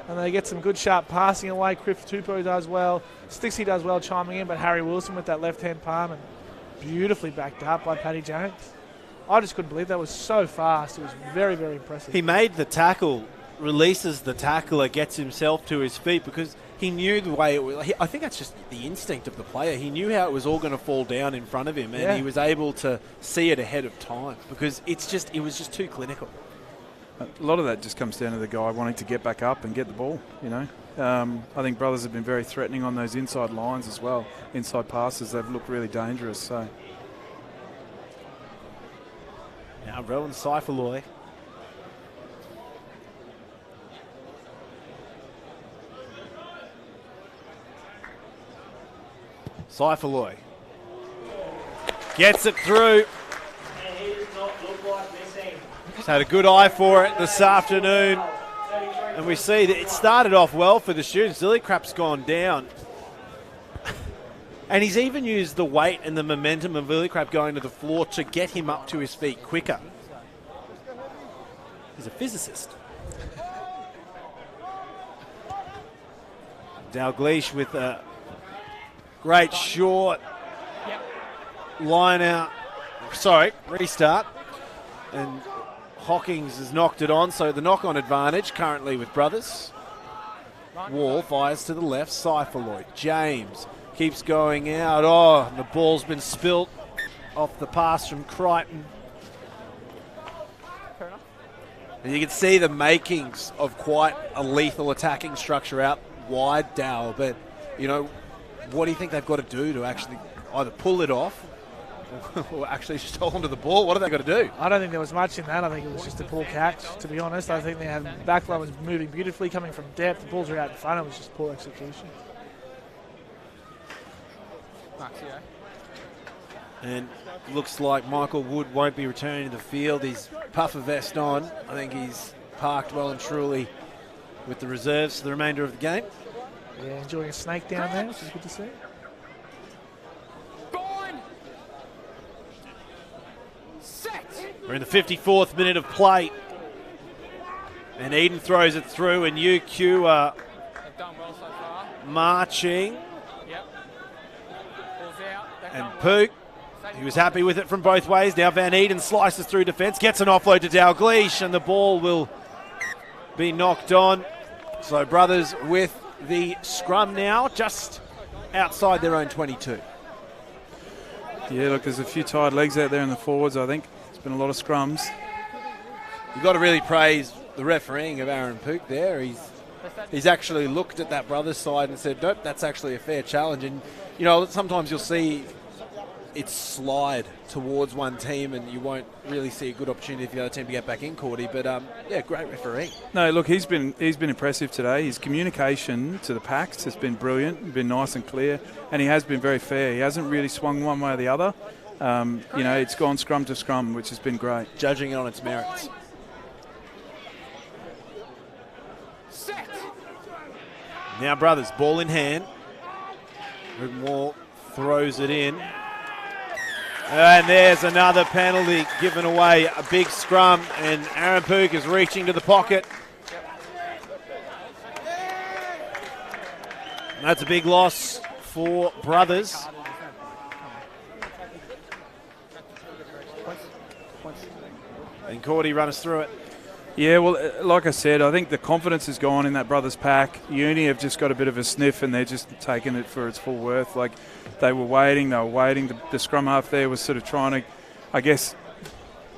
Speaker 3: and they get some good sharp passing away. Chris Tupou does well, Stixie does well chiming in, but Harry Wilson with that left-hand palm, and beautifully backed up by Paddy James. I just couldn't believe that. Was so fast. It was very, very impressive.
Speaker 1: He made the tackle, releases the tackler, gets himself to his feet because he knew the way it was. I think that's just the instinct of the player. He knew how it was all going to fall down in front of him, and he was able to see it ahead of time because it was just too clinical.
Speaker 2: A lot of that just comes down to the guy wanting to get back up and get the ball, I think Brothers have been very threatening on those inside lines as well. Inside passes, they've looked really dangerous. So
Speaker 1: now Rowan Saifaloy. Saifaloy gets it through. He's had a good eye for it this afternoon. And we see that it started off well for the students. Lillicrap's gone down. And he's even used the weight and the momentum of Lillicrap going to the floor to get him up to his feet quicker. He's a physicist. Dalglish with a great short line out. Sorry, restart. And Hawkins has knocked it on, so the knock-on advantage currently with Brothers. Wall fires to the left. Saifaloy. James keeps going out. Oh, and the ball's been spilt off the pass from Crichton. And you can see the makings of quite a lethal attacking structure out wide, Dow. But, what do you think they've got to do to actually either pull it off Or actually just hold onto the ball. What have they got to do?
Speaker 3: I don't think there was much in that. I think it was just a poor catch, to be honest. I think they had backline was moving beautifully, coming from depth. The balls were out in front. It was just poor execution.
Speaker 1: And looks like Michael Wood won't be returning to the field. He's puffer vest on. I think he's parked well and truly with the reserves for the remainder of the game.
Speaker 3: Yeah, enjoying a snake down there, which is good to see.
Speaker 1: We're in the 54th minute of play. And Eden throws it through, and UQ are marching. And Pook, he was happy with it from both ways. Now Van Eden slices through defence, gets an offload to Dalgleish, and the ball will be knocked on. So Brothers with the scrum now, just outside their own 22.
Speaker 2: Yeah, look, there's a few tired legs out there in the forwards, I think. It's been a lot of scrums.
Speaker 1: You've got to really praise the refereeing of Aaron Pook there. He's actually looked at that Brothers side and said, nope, that's actually a fair challenge. And, you know, sometimes you'll see it slide towards one team and you won't really see a good opportunity for the other team to get back in, Cordy. But, yeah, great refereeing.
Speaker 2: No, look, he's been impressive today. His communication to the packs has been brilliant, been nice and clear, and he has been very fair. He hasn't really swung one way or the other. You know, it's gone scrum to scrum, which has been great.
Speaker 1: Judging it on its merits. Now Brothers, ball in hand. Rigmore throws it in. And there's another penalty given away, a big scrum, and Aaron Pook is reaching to the pocket. That's a big loss for Brothers. And Cordy run us through it.
Speaker 2: Yeah, well, like I said, I think the confidence is gone in that Brothers pack. Uni have just got a bit of a sniff and they're just taking it for its full worth. Like, they were waiting. The scrum half there was sort of trying to, I guess,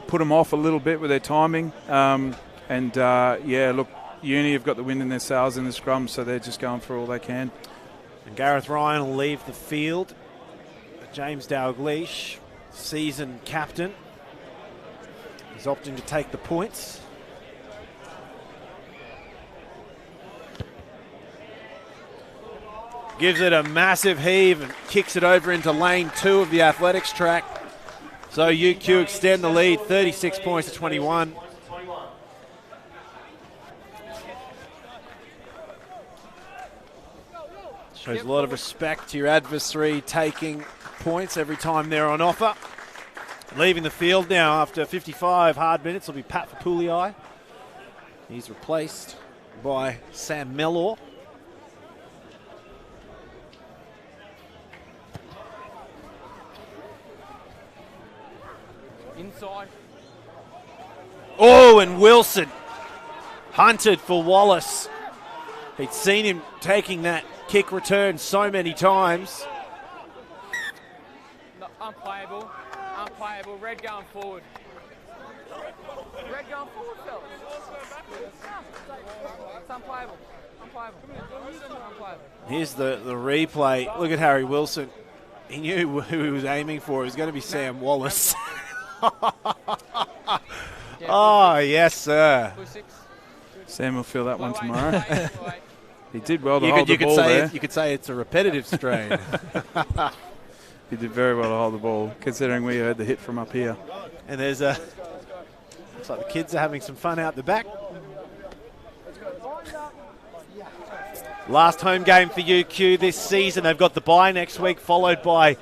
Speaker 2: put them off a little bit with their timing. Yeah, look, Uni have got the wind in their sails in the scrum, so they're just going for all they can.
Speaker 1: And Gareth Ryan will leave the field. James Dalgleish, season captain, is opting to take the points. Gives it a massive heave and kicks it over into lane 2 of the athletics track. So UQ extend the lead, 36 points to 21. Shows a lot of respect to your adversary, taking points every time they're on offer. Leaving the field now after 55 hard minutes will be Pat Fapulii. He's replaced by Sam Mellor.
Speaker 5: Inside.
Speaker 1: Oh, and Wilson hunted for Wallace. He'd seen him taking that kick return so many times.
Speaker 5: No, unplayable. Unplayable. Red going forward. Red going forward, fellas. It's unplayable. Unplayable. Unplayable.
Speaker 1: Here's the replay. Look at Harry Wilson. He knew who he was aiming for. It was going to be Sam Wallace. Oh, yes, sir.
Speaker 2: Sam will feel that one tomorrow. He did well to hold the ball there.
Speaker 1: You could say it's a repetitive strain.
Speaker 2: He did very well to hold the ball, considering we heard the hit from up here.
Speaker 1: And there's a... Looks like the kids are having some fun out the back. Last home game for UQ this season. They've got the bye next week, followed by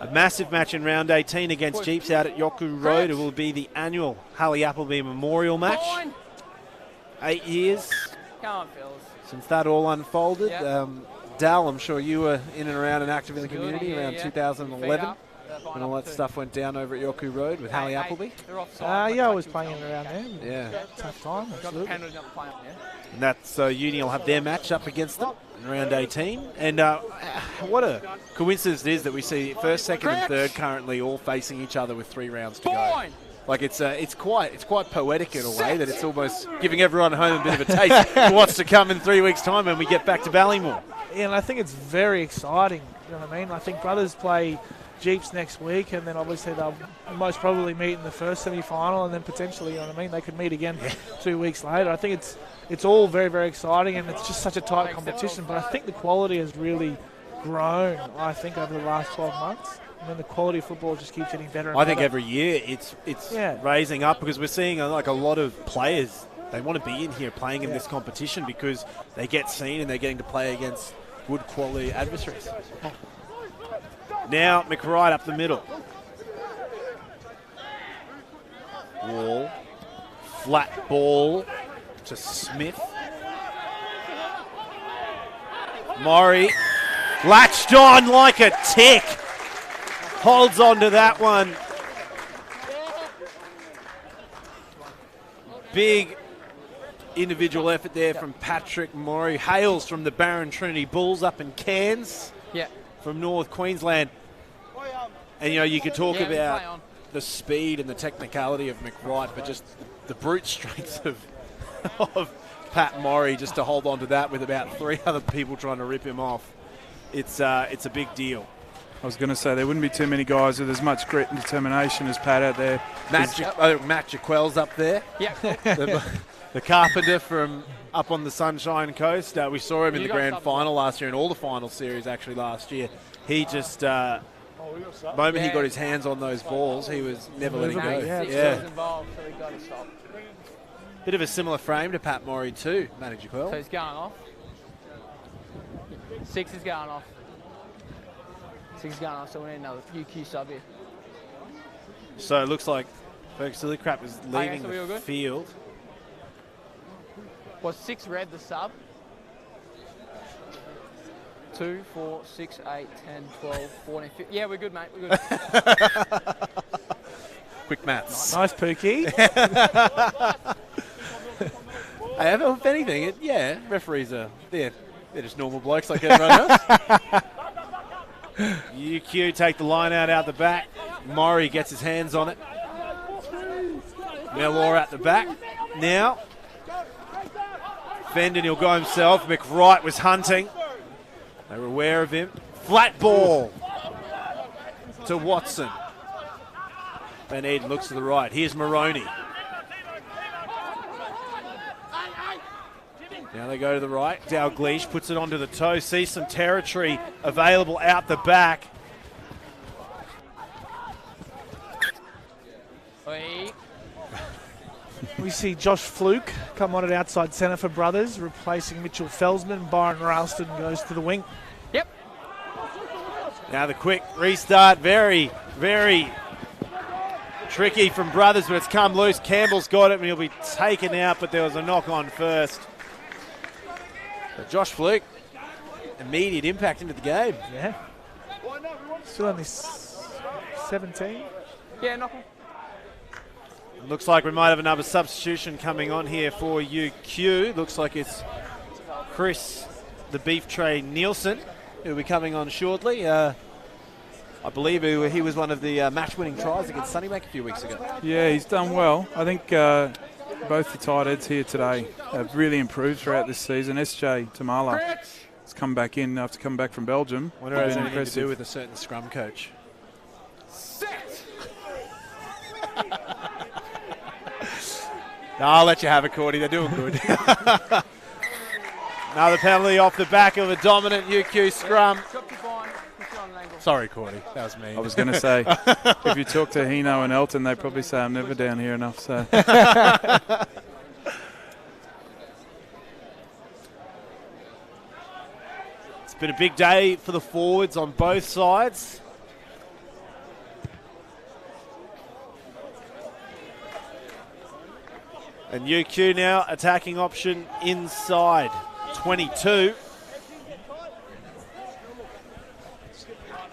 Speaker 1: a massive match in round 18 against Jeeps out at Yoku Road. It will be the annual Harley Appleby Memorial match. 8 years since that all unfolded.
Speaker 5: Yep.
Speaker 1: Dal, I'm sure you were in and around and active in the community around 2011 when all that stuff went down over at Yoku Road with Harley Appleby.
Speaker 3: Yeah, I was playing around there.
Speaker 1: Yeah.
Speaker 3: Tough time, absolutely.
Speaker 1: And that's Uni will have their match up against them in round 18. And what a coincidence it is that we see first, second, and third currently all facing each other with 3 rounds to go. Like it's quite poetic in a way that it's almost giving everyone at home a bit of a taste for what's to come in 3 weeks' time when we get back to Ballymore.
Speaker 3: Yeah, and I think it's very exciting. You know what I mean? I think Brothers play Jeeps next week, and then obviously they'll most probably meet in the first semi-final, and then potentially, you know what I mean, they could meet again 2 weeks later. I think it's all very, very exciting, and it's just such a tight competition. But I think the quality has really grown, I think, over the last 12 months. And then the quality of football just keeps getting better and better.
Speaker 1: I think every year it's raising up, because we're seeing like a lot of players, they want to be in here playing in this competition because they get seen and they're getting to play against good quality adversaries. Now McWright up the middle. Wall. Flat ball to Smith. Maury latched on like a tick. Holds on to that one. Big individual effort there from Patrick Maury. Hails from the Barron Trinity Bulls up in Cairns.
Speaker 5: Yeah.
Speaker 1: From North Queensland. And, you know, you could talk about the speed and the technicality of McWright, but just the brute strength of Pat Maury, just to hold on to that with about 3 other people trying to rip him off. It's a big deal.
Speaker 2: I was going to say there wouldn't be too many guys with as much grit and determination as Pat out there.
Speaker 1: Matt Jaquel's up there.
Speaker 5: Yeah.
Speaker 1: The carpenter from up on the Sunshine Coast. We saw him in the grand final last year and all the final series actually last year. He just, the moment he got his hands on those balls, he was never letting go.
Speaker 5: Involved, so he got to stop.
Speaker 1: Bit of a similar frame to Pat Maury too, Matty Jaquel.
Speaker 5: So he's going off. 6 is going off. 6 is going off, so we need another UQ sub here.
Speaker 1: So it looks like Fergus Lillicrap is leaving the field.
Speaker 5: Was 6 red the sub? 2, 4, 6, 8, 10, 12, 14, 15. Yeah, we're good, mate. We're good.
Speaker 1: Quick maths.
Speaker 3: Nice, Pookie.
Speaker 1: If anything, referees are they're just normal blokes like everyone else. UQ take the line out the back. Maury gets his hands on it. Mellor at the back. Now, Fendon, he'll go himself. McWright was hunting. They were aware of him. Flat ball to Watson. Van Eden looks to the right. Here's Moroney. Now they go to the right. Dalgleish puts it onto the toe. Sees some territory available out the back.
Speaker 3: We see Josh Fluke come on at outside centre for Brothers, replacing Mitchell Felsman. Byron Ralston goes to the wing.
Speaker 5: Yep.
Speaker 1: Now the quick restart. Very, very tricky from Brothers, but it's come loose. Campbell's got it and he'll be taken out, but there was a knock on first. But Josh Fluke, immediate impact into the game.
Speaker 3: Yeah. Still only 17.
Speaker 5: Yeah, knock on.
Speaker 1: Looks like we might have another substitution coming on here for UQ. Looks like it's Chris, the beef tray Nielsen, who'll be coming on shortly. I believe he was one of the match-winning tries against Sunnybank a few weeks ago.
Speaker 2: Yeah, he's done well. I think both the tight ends here today have really improved throughout this season. SJ Tamala has come back in after coming back from Belgium.
Speaker 1: I wonder if it has anything to do with a certain scrum coach. I'll let you have it, Cordy. They're doing good. Another penalty off the back of a dominant UQ scrum. Sorry, Cordy. That was me.
Speaker 2: I was going to say, if you talk to Hino and Elton, they probably say I'm never down here enough. So.
Speaker 1: It's been a big day for the forwards on both sides. And UQ now attacking option inside 22.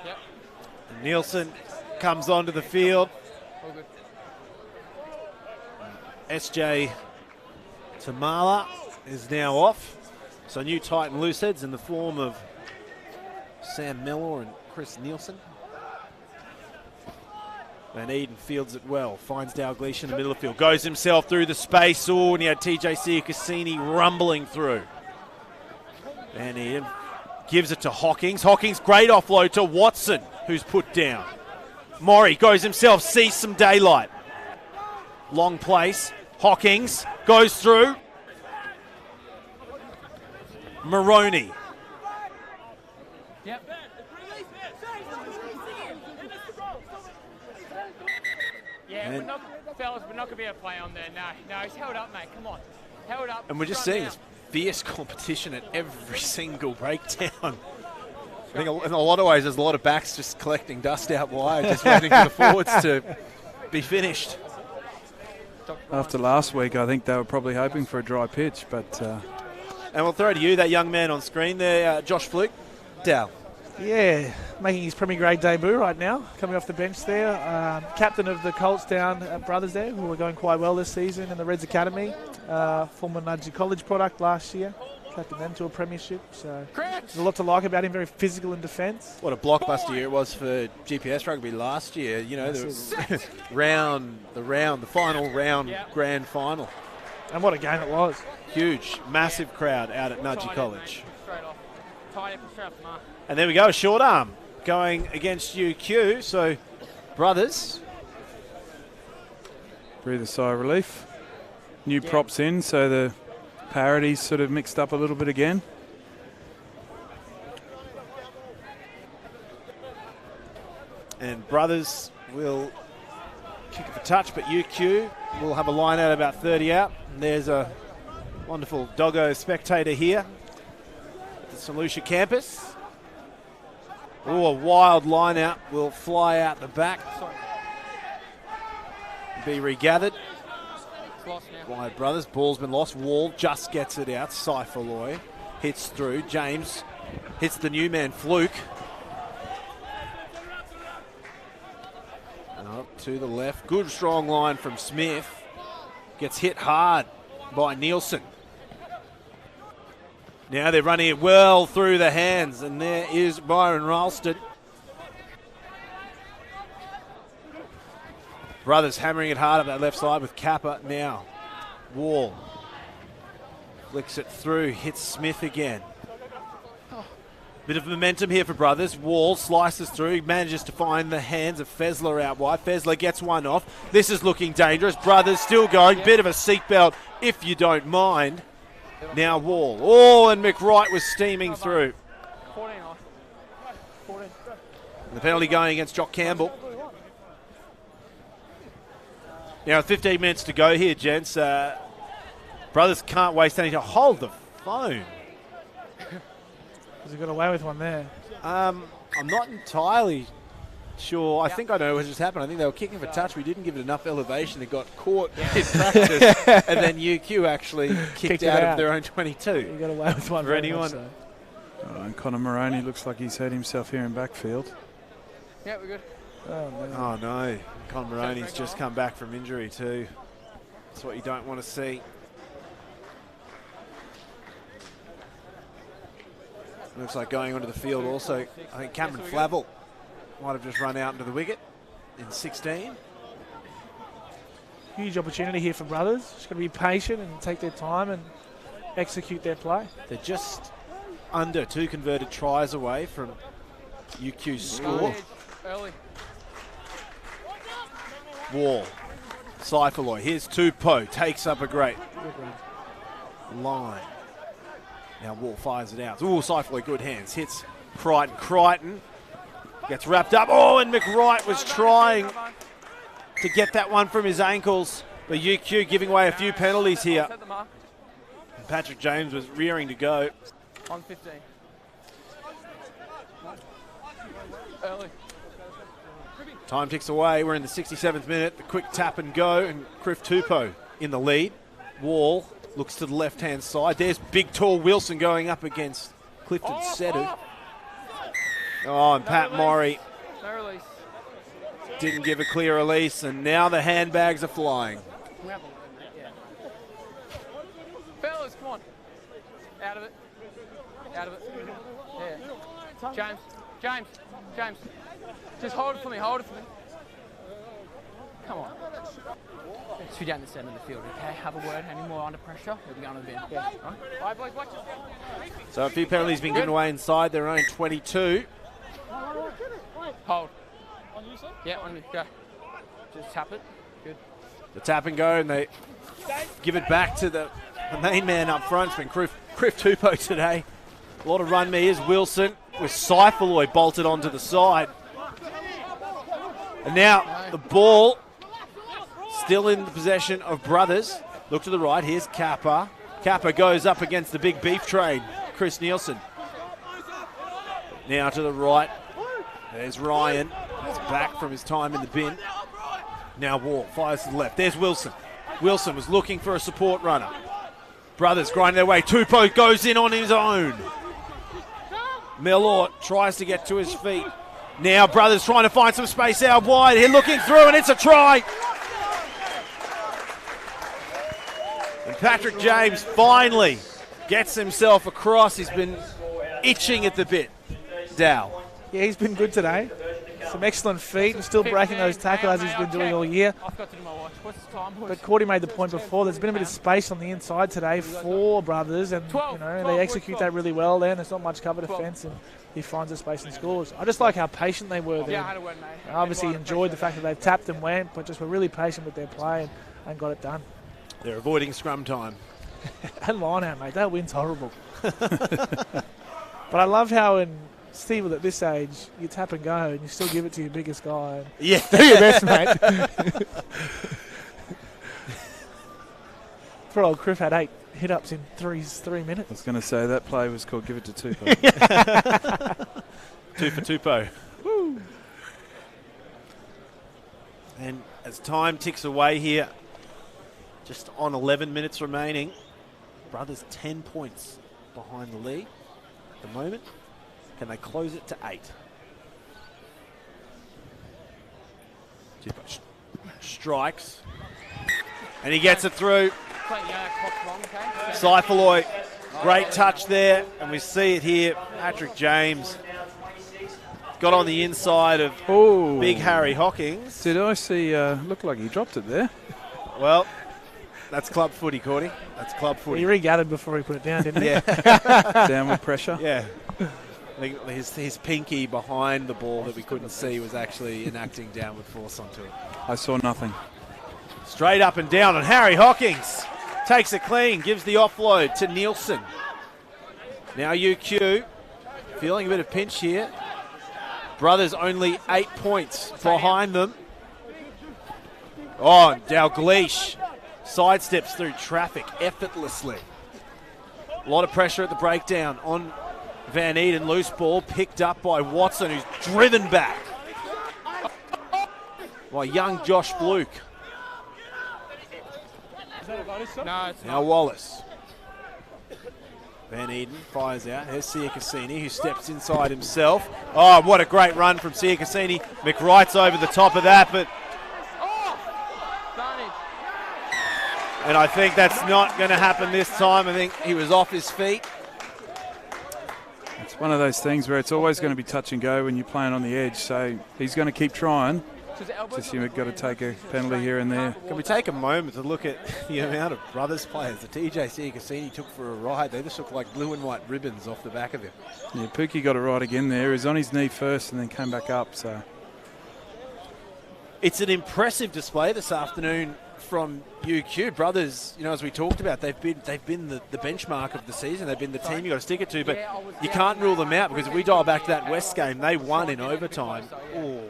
Speaker 5: Yep.
Speaker 1: Nielsen comes onto the field.
Speaker 5: All good.
Speaker 1: SJ Tamala is now off. So new tight and loose heads in the form of Sam Mellor and Chris Nielsen. Van Eden fields it well, finds Dalgleish in the middle of the field, goes himself through the space. Oh, and he had TJ Siakasini rumbling through. Van Eden gives it to Hawkins. Hawkins, great offload to Watson, who's put down. Morrie goes himself, sees some daylight. Long place. Hawkins goes through. Maroney.
Speaker 5: Yep. Yeah, fellas, we're not going to be able to play on there. No, he's held up, mate. Come on. Held up.
Speaker 1: And we're just seeing this fierce competition at every single breakdown. I think in a lot of ways there's a lot of backs just collecting dust out wide, just waiting for the forwards to be finished.
Speaker 2: After last week, I think they were probably hoping for a dry pitch, but...
Speaker 1: And we'll throw to you, that young man on screen there, Josh Fluke. Dal.
Speaker 3: Yeah, making his Premier Grade debut right now, coming off the bench there. Captain of the Colts down brothers there, who are going quite well this season in the Reds Academy. Former Nudgee College product last year. Captain them to a premiership. So there's a lot to like about him, very physical in defence.
Speaker 1: What a blockbuster year it was for GPS rugby last year. You know, the final round grand final.
Speaker 3: And what a game it was.
Speaker 1: Huge, massive crowd out at Nudgee College.
Speaker 5: Straight off. Tight end, straight off the mark.
Speaker 1: And there we go, short arm going against UQ. So, brothers.
Speaker 2: Breathe a sigh of relief. New props in, so the parity's sort of mixed up a little bit again.
Speaker 1: And brothers will kick it for touch, but UQ will have a line out about 30 out. And there's a wonderful doggo spectator here at the St. Lucia campus. Oh, a wild line out will fly out the back. Be regathered. Wide brothers, ball's been lost. Wall just gets it out. Saifaloy hits through. James hits the new man, Fluke. Up to the left. Good strong line from Smith. Gets hit hard by Nielsen. Now they're running it well through the hands, and there is Byron Ralston. Brothers hammering it hard up that left side with Kappa now. Wall flicks it through, hits Smith again. Bit of momentum here for brothers. Wall slices through, manages to find the hands of Fessler out wide. Fessler gets one off. This is looking dangerous. Brothers still going. Bit of a seatbelt, if you don't mind. Now Wall. Oh, and McWright was steaming through.
Speaker 5: 14 off. 14.
Speaker 1: The penalty going against Jock Campbell. Now 15 minutes to go here, gents. Brothers can't waste any time. Hold the phone.
Speaker 3: Has he got away with one there?
Speaker 1: I'm not entirely sure. I think I know what just happened. I think they were kicking for touch. We didn't give it enough elevation. It got caught in practice, and then UQ actually kicked out of their own 22.
Speaker 3: He got away with one
Speaker 1: for anyone.
Speaker 3: so.
Speaker 2: And Connor Moroney looks like he's hurt himself here in backfield.
Speaker 5: Yeah, we're good.
Speaker 3: Oh
Speaker 1: no. Con Moroney's just come back from injury too. That's what you don't want to see. Looks like going onto the field also, I think Cameron Flavel might have just run out into the wicket in 16.
Speaker 3: Huge opportunity here for brothers. Just got to be patient and take their time and execute their play.
Speaker 1: They're just under 2 converted tries away from UQ's score.
Speaker 5: Early.
Speaker 1: Wall. Saifaloy. Here's Tupou. Takes up a great line. Now Wall fires it out. Ooh, Saifaloy, good hands. Hits Crichton. Crichton gets wrapped up. Oh, and McWright was trying to get that one from his ankles. But UQ giving away a few penalties here. And Patrick James was rearing to go.
Speaker 5: On 15. Early.
Speaker 1: Time ticks away. We're in the 67th minute. The quick tap and go, and Griff Tupou in the lead. Wall looks to the left-hand side. There's big, tall Wilson going up against Clifton Sedu. Oh, and Pat Morrie
Speaker 5: No release.
Speaker 1: didn't give a clear release, and now the handbags are flying.
Speaker 5: Fellas, come on. Out of it. Out of it. Yeah. James. Just hold it for me. Hold it for me. Come on. Two down the centre of the field, okay? Have a word. Any more under pressure? We'll be going to the bin. Yeah. Right? All right, boys, watch it.
Speaker 1: So a few penalties been given away inside their own 22.
Speaker 5: Hold. Yeah, on me. Go. Just tap it. Good.
Speaker 1: The tap and go, and they give it back to the main man up front. It's been Griff Tupou today. A lot of run me is Wilson with Seifaloy bolted onto the side. And now the ball still in the possession of Brothers. Look to the right. Here's Kappa. Kappa goes up against the big beef trade, Chris Nielsen. Now to the right. There's Ryan. He's back from his time in the bin. Now Wall fires to the left. There's Wilson. Wilson was looking for a support runner. Brothers grinding their way. Tupou goes in on his own. Mellor tries to get to his feet. Now Brothers trying to find some space out wide. Here looking through, and it's a try. And Patrick James finally gets himself across. He's been itching at the bit. Dow.
Speaker 3: Yeah, he's been good today. Some excellent feet and still breaking those tackles as he's been doing all year.
Speaker 5: I've got to do my watch. What's the time, boys?
Speaker 3: But Cordy made the point before, there's been a bit of space on the inside today for Brothers, and they execute that really well there, and there's not much cover defence, and he finds the space and scores. I just like how patient they were there.
Speaker 5: Yeah, I had a word, mate.
Speaker 3: I obviously enjoyed the fact that they tapped and went, but just were really patient with their play and got it done.
Speaker 1: They're avoiding scrum time.
Speaker 3: And line out, mate, that win's horrible. But I love how Steve, at this age, you tap and go and you still give it to your biggest guy. And
Speaker 1: yeah.
Speaker 3: Do your best, mate. Poor old Criff had 8 hit-ups in 3 minutes.
Speaker 2: I was going to say that play was called Give It to Tupou.
Speaker 1: 2 for Tupou. Woo. And as time ticks away here, just on 11 minutes remaining, Brothers 10 points behind the lead at the moment. Can they close it to 8? Tupou strikes. And he gets it through. Seifaloy, great touch there. And we see it here. Patrick James got on the inside of Big Harry Hockings.
Speaker 2: Did I see, looked like he dropped it there.
Speaker 1: Well, that's club footy, Cordy. That's club footy.
Speaker 3: He regathered before he put it down, didn't he?
Speaker 1: Yeah.
Speaker 2: Downward pressure.
Speaker 1: Yeah. His pinky behind the ball that we couldn't see was actually enacting downward force onto it.
Speaker 2: I saw nothing.
Speaker 1: Straight up and down, and Harry Hockings takes it clean, gives the offload to Nielsen. Now UQ feeling a bit of pinch here. Brothers only 8 points behind them. Oh, Dalgleish sidesteps through traffic effortlessly. A lot of pressure at the breakdown on Van Eden. Loose ball picked up by Watson, who's driven back by young Josh Bluke.
Speaker 5: No, it's
Speaker 1: now Wallace. Van Eden fires out. Here's Siakasini, who steps inside himself. Oh, what a great run from Siakasini. McWright's over the top of that, but... And I think that's not going to happen this time. I think he was off his feet.
Speaker 2: It's one of those things where it's always going to be touch and go when you're playing on the edge, so he's going to keep trying. Just you've got to take a penalty here and there.
Speaker 1: Can we take a moment to look at the amount of Brothers players that TJ Siakasini took for a ride? They just look like blue and white ribbons off the back of him.
Speaker 2: Yeah, Pookie got it right again there. He was on his knee first and then came back up. So
Speaker 1: it's an impressive display this afternoon from UQ. Brothers, you know, as we talked about, they've been the benchmark of the season. They've been the team you got to stick it to, but you can't rule them out, because if we dial back to that West game, they won in overtime. Oh.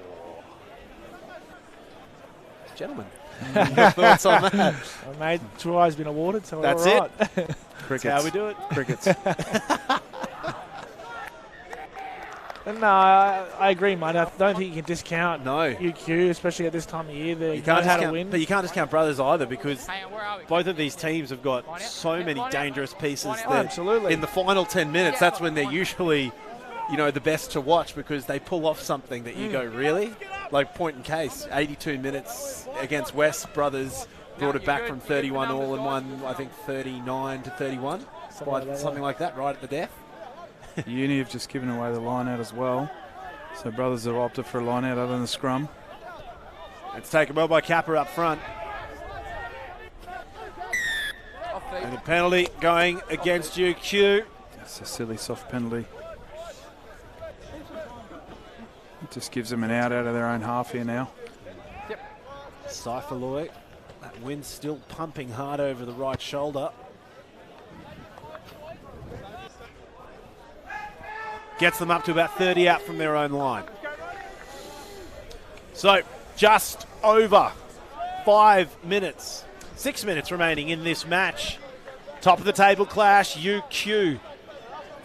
Speaker 1: Gentlemen, your thoughts on that?
Speaker 3: Mate, try's been awarded, so
Speaker 1: that's
Speaker 3: all right.
Speaker 1: it. Crickets. That's how we do it.
Speaker 2: Crickets.
Speaker 3: No, I agree, mate. I don't think you can discount
Speaker 1: no.
Speaker 3: UQ, especially at this time of year.
Speaker 1: You can't know how to win. But you can't discount Brothers either, because both of these teams have got so many dangerous pieces that
Speaker 3: absolutely.
Speaker 1: In the final 10 minutes, that's when they're usually, you know, the best to watch, because they pull off something that you go, really? Like point in case, 82 minutes against West, Brothers brought it back from 31 all and won, I think, 39 to 31. Something like that, right at the death.
Speaker 2: Uni have just given away the line out as well. So Brothers have opted for a line out other than the scrum.
Speaker 1: It's taken well by Kappa up front. And a penalty going against UQ.
Speaker 2: That's a silly soft penalty. Just gives them an out of their own half here now.
Speaker 1: Cypherloy, that wind's still pumping hard over the right shoulder. Gets them up to about 30 out from their own line. So, just over 5 minutes, 6 minutes remaining in this match. Top of the table clash, UQ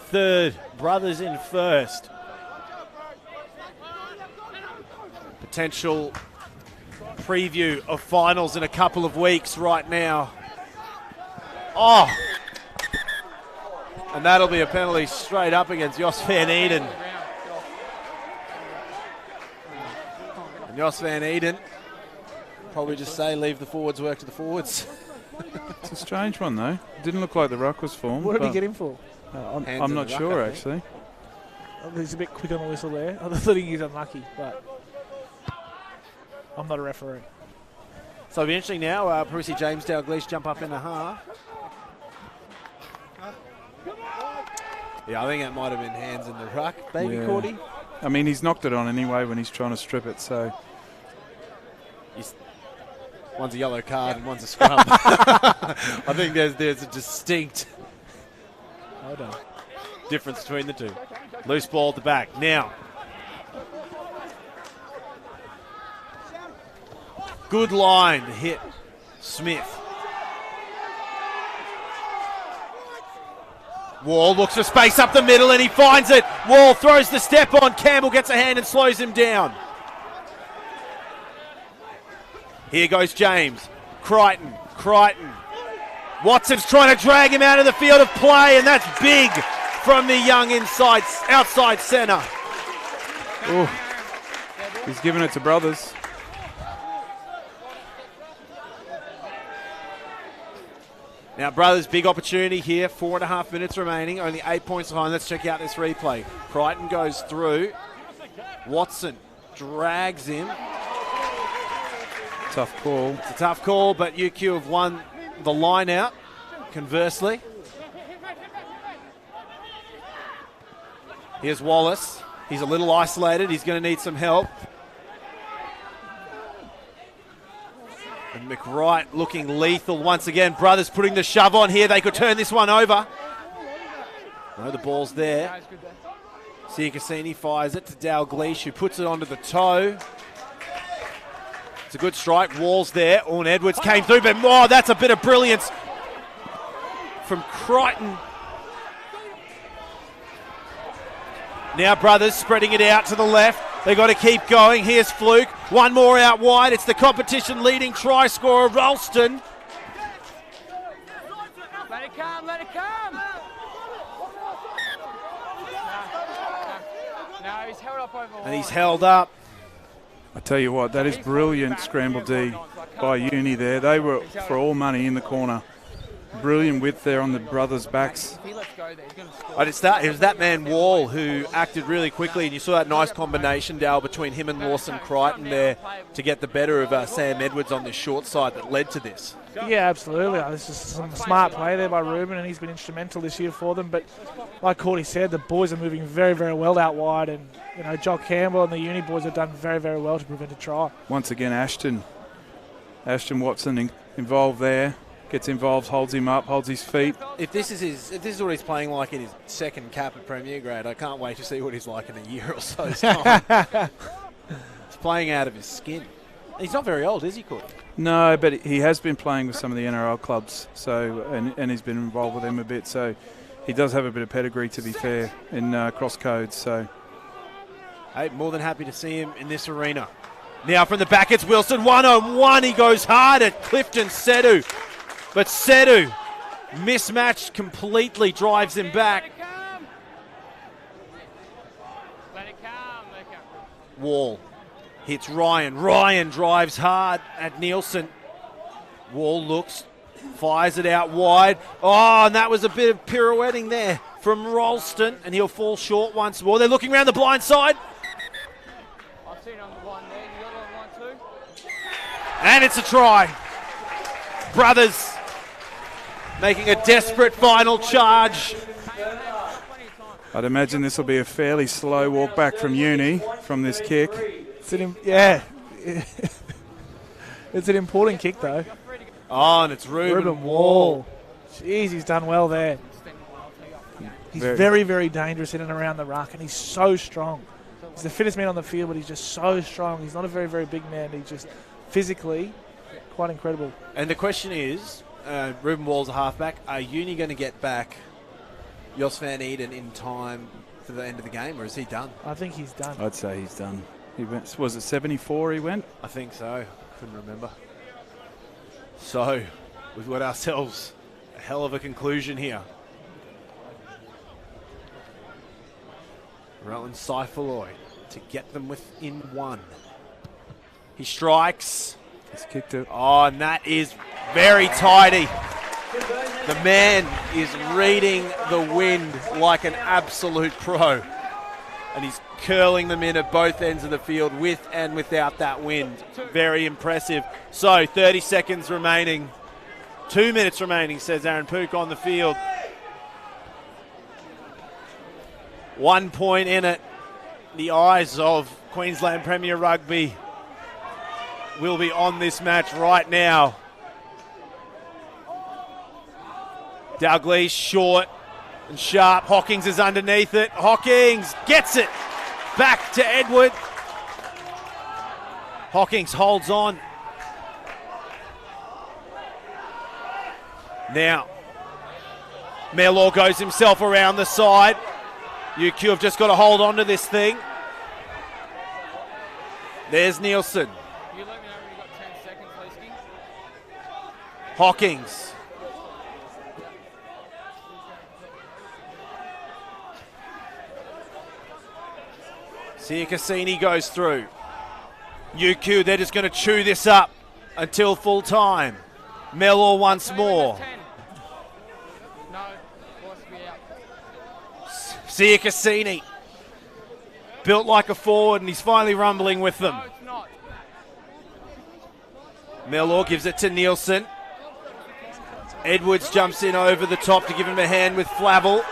Speaker 1: third, Brothers in first. Potential preview of finals in a couple of weeks right now. Oh! And that'll be a penalty straight up against Jos van Eden. And Jos van Eden probably just say leave the forwards work to the forwards.
Speaker 2: It's a strange one though. Didn't look like the ruck was formed.
Speaker 3: What did he get him for?
Speaker 2: I'm not sure actually.
Speaker 3: He's a bit quick on the whistle there. I think he's unlucky, but I'm not a referee.
Speaker 1: So it'll be interesting now. Probably see James Dalglish jump up in the half. Yeah, I think that might have been hands in the ruck. Maybe,
Speaker 2: Yeah.
Speaker 1: Cordy?
Speaker 2: I mean, he's knocked it on anyway when he's trying to strip it, so.
Speaker 1: One's a yellow card and one's a scrum. I think there's a distinct difference between the two. Loose ball at the back. Now. Good line hit Smith. Wall looks for space up the middle and he finds it. Wall throws the step on. Campbell gets a hand and slows him down. Here goes James. Crichton. Watson's trying to drag him out of the field of play, and that's big from the young outside centre.
Speaker 2: Ooh. He's giving it to Brothers.
Speaker 1: Now, Brothers, big opportunity here. 4.5 minutes remaining. Only 8 points behind. Let's check out this replay. Crichton goes through. Watson drags him.
Speaker 2: Tough call.
Speaker 1: It's a tough call, but UQ have won the line out, conversely. Here's Wallace. He's a little isolated. He's going to need some help. And McWright looking lethal once again. Brothers putting the shove on here. They could turn this one over. No, the ball's there. Siakasini fires it to Dalglish, who puts it onto the toe. It's a good strike. Wall's there. Owen Edwards came through, but that's a bit of brilliance from Crichton. Now Brothers spreading it out to the left. They got to keep going. Here's Fluke. One more out wide. It's the competition leading try scorer, Ralston.
Speaker 5: Let it come, let it come. No, he's held up over.
Speaker 1: And he's held up.
Speaker 2: I tell you what, that is brilliant scramble D by Uni there. They were for all money in the corner. Brilliant width there on the Brothers' backs.
Speaker 5: If he lets go there, he's going to score.
Speaker 1: It was that man Wall who acted really quickly, and you saw that nice combination, Dale, between him and Lawson Crichton there to get the better of Sam Edwards on this short side that led to this.
Speaker 3: Yeah, absolutely. This is some smart play there by Ruben, and he's been instrumental this year for them. But like Cordy said, the boys are moving very, very well out wide, and Jock Campbell and the Uni boys have done very, very well to prevent a try.
Speaker 2: Once again, Ashton Watson involved there. Gets involved, holds him up, holds his feet.
Speaker 1: If this is what he's playing like in his second cap at Premier Grade, I can't wait to see what he's like in a year or so's time. He's playing out of his skin. He's not very old, is he, Cordy?
Speaker 2: No, but he has been playing with some of the NRL clubs, and he's been involved with them a bit. So he does have a bit of pedigree, to be fair, in cross codes. So,
Speaker 1: hey, more than happy to see him in this arena. Now from the back, it's Wilson 1-on-1. He goes hard at Clifton Sedu. But Sedu, mismatched completely, drives him back.
Speaker 5: Let it come.
Speaker 1: Wall hits Ryan. Ryan drives hard at Nielsen. Wall looks, fires it out wide. Oh, and that was a bit of pirouetting there from Ralston, and he'll fall short once more. They're looking around the blind side.
Speaker 5: I've seen on the blind there. You got it on the blind too?
Speaker 1: And it's a try. Brothers making a desperate final charge.
Speaker 2: I'd imagine this will be a fairly slow walk back from Uni from this kick.
Speaker 3: Yeah. It's an important kick, though.
Speaker 1: Oh, and it's Ruben Wall.
Speaker 3: Jeez, he's done well there. He's very, very dangerous in and around the ruck, and he's so strong. He's the fittest man on the field, but he's just so strong. He's not a very, very big man. He's just physically quite incredible.
Speaker 1: And the question is, Ruben Wall's a halfback. Are Uni going to get back Jos van Eden in time for the end of the game, or is he done?
Speaker 3: I think he's done.
Speaker 2: I'd say he's done. He went, was it 74 he went?
Speaker 1: I think so. Couldn't remember. So, we've got ourselves a hell of a conclusion here. Rowan Saifaloy to get them within one. He strikes.
Speaker 2: He's kicked it.
Speaker 1: Oh, and that is very tidy. The man is reading the wind like an absolute pro. And he's curling them in at both ends of the field with and without that wind. Very impressive. So, 30 seconds remaining. 2 minutes remaining, says Aaron Pook on the field. 1 point in it. The eyes of Queensland Premier Rugby will be on this match right now. Dalglish short and sharp. Hawkins is underneath it. Hawkins gets it back to Edward. Hawkins holds on. Now, Mellor goes himself around the side. UQ have just got to hold on to this thing. There's Nielsen.
Speaker 5: You let me know when you've got 10 seconds, please, King.
Speaker 1: Hawkins. Cassini goes through. UQ, they're just going to chew this up until full time. Mellor once more.
Speaker 5: No, force me out.
Speaker 1: Cassini. Built like a forward, and he's finally rumbling with them.
Speaker 5: No, it's not.
Speaker 1: Mellor gives it to Nielsen. Edwards jumps in over the top to give him a hand with Flavel.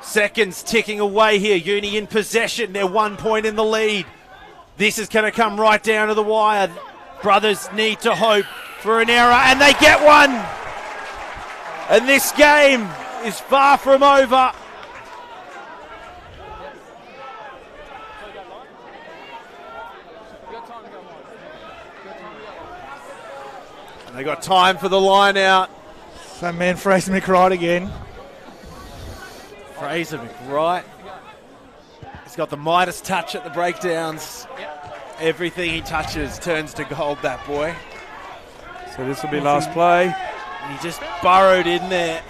Speaker 1: Seconds ticking away here. Uni in possession. They're 1 point in the lead. This is going to come right down to the wire. Brothers need to hope for an error, and they get one. And this game is far from over. And they got time for the line out.
Speaker 3: That man Fraser McWright again.
Speaker 1: Fraser McWright. He's got the Midas touch at the breakdowns. Everything he touches turns to gold, that boy.
Speaker 2: So this will be last play.
Speaker 1: And he just burrowed in there.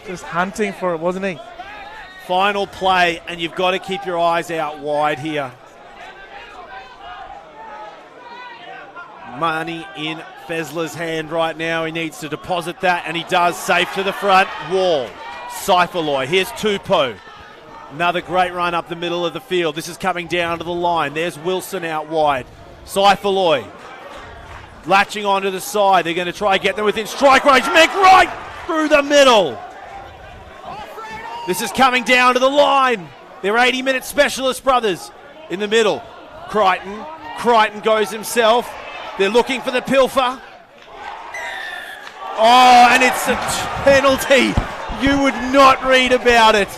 Speaker 3: Just hunting for it, wasn't he?
Speaker 1: Final play, and you've got to keep your eyes out wide here. Money in Fesler's hand right now. He needs to deposit that, and he does. Safe to the front. Wall. Saifaloy. Here's Tupou. Another great run up the middle of the field. This is coming down to the line. There's Wilson out wide. Saifaloy latching onto the side. They're going to try and get them within strike range. McWright through the middle. This is coming down to the line. They're 80-minute specialist brothers in the middle. Crichton goes himself. They're looking for the pilfer. Oh, and it's a penalty. You would not read about it.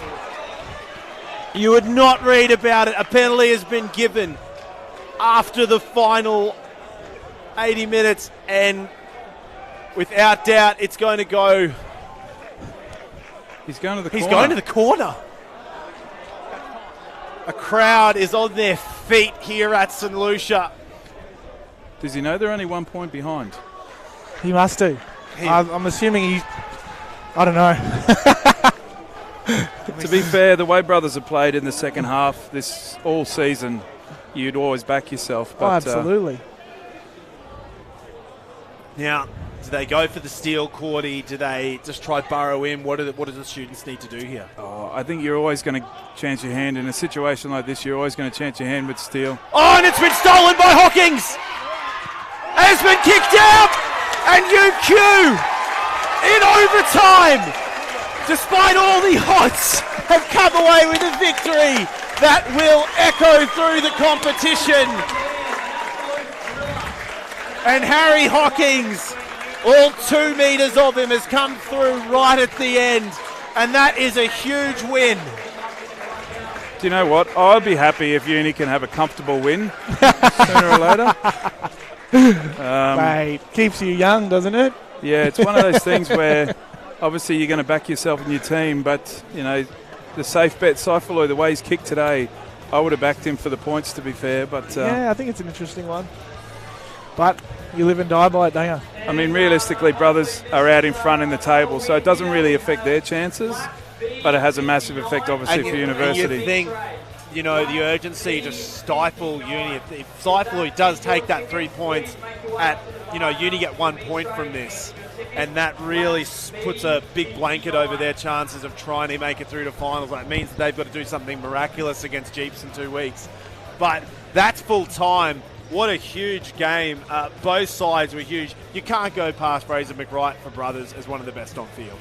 Speaker 1: You would not read about it. A penalty has been given after the final 80 minutes, and without doubt, it's going to go.
Speaker 2: He's going to the corner.
Speaker 1: He's going to the corner. A crowd is on their feet here at St. Lucia.
Speaker 2: Does he know they're only 1 point behind?
Speaker 3: He must do. I'm assuming he. I don't know.
Speaker 2: To be fair, the way brothers have played in the second half this all season, you'd always back yourself. But,
Speaker 3: absolutely.
Speaker 1: Now, do they go for the steal, Cordy? Do they just try burrow in? What do the students need to do here?
Speaker 2: Oh, I think you're always going to chance your hand. In a situation like this, you're always going to chance your hand with steal.
Speaker 1: Oh, and it's been stolen by Hawkins! Has been kicked out! And UQ in overtime, despite all the odds, have come away with a victory that will echo through the competition. And Harry Hockings, all 2 metres of him, has come through right at the end. And that is a huge win.
Speaker 2: Do you know what? I'd be happy if Uni can have a comfortable win sooner or later.
Speaker 3: Mate, keeps you young, doesn't it?
Speaker 2: Yeah, it's one of those things where obviously you're going to back yourself and your team, but, you know, the safe bet, Saifulu, the way he's kicked today, I would have backed him for the points, to be fair. But
Speaker 3: yeah, I think it's an interesting one. But you live and die by it, don't you?
Speaker 2: I mean, realistically, Brothers are out in front in the table, so it doesn't really affect their chances, but it has a massive effect, obviously, for University.
Speaker 1: And you think, you know, the urgency to stifle Uni. If Saifulu does take that 3 points at, you know, Uni get 1 point from this, and that really puts a big blanket over their chances of trying to make it through to finals. That means that they've got to do something miraculous against Jeeps in 2 weeks. But that's full time. What a huge game. Both sides were huge. You can't go past Fraser McWright for Brothers as one of the best on field.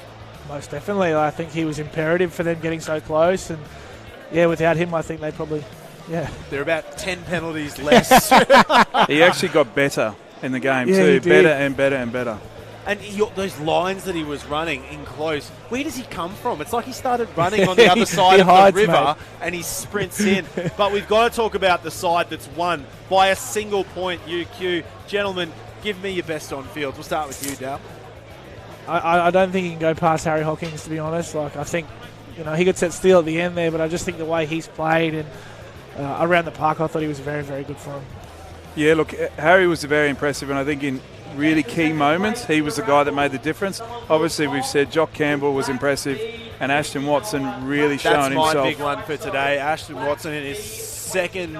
Speaker 1: Most
Speaker 3: Definitely. I think he was imperative for them getting so close. And, yeah, without him, I think they probably, yeah.
Speaker 1: They're about 10 penalties less.
Speaker 2: He actually got better in the game,
Speaker 3: Yeah,
Speaker 2: too.
Speaker 3: he
Speaker 2: Better
Speaker 3: did.
Speaker 2: and better and better.
Speaker 1: And those lines that he was running in close, where does he come from? It's like he started running on the other side of
Speaker 3: hides,
Speaker 1: the river
Speaker 3: mate.
Speaker 1: and he sprints in. But we've got to talk about the side that's won by a single point, UQ. Gentlemen, give me your best on field. We'll start with you, Dal.
Speaker 3: I don't think he can go past Harry Hockings, to be honest. Like, I think, you know, he could set steal at the end there, but I just think the way he's played and around the park, I thought he was very, very good for him.
Speaker 2: Yeah, look, Harry was very impressive, and I think in really key moments, he was the guy that made the difference. Obviously, we've said Jock Campbell was impressive, and Ashton Watson really showing himself.
Speaker 1: That's my big one for today. Ashton Watson in his second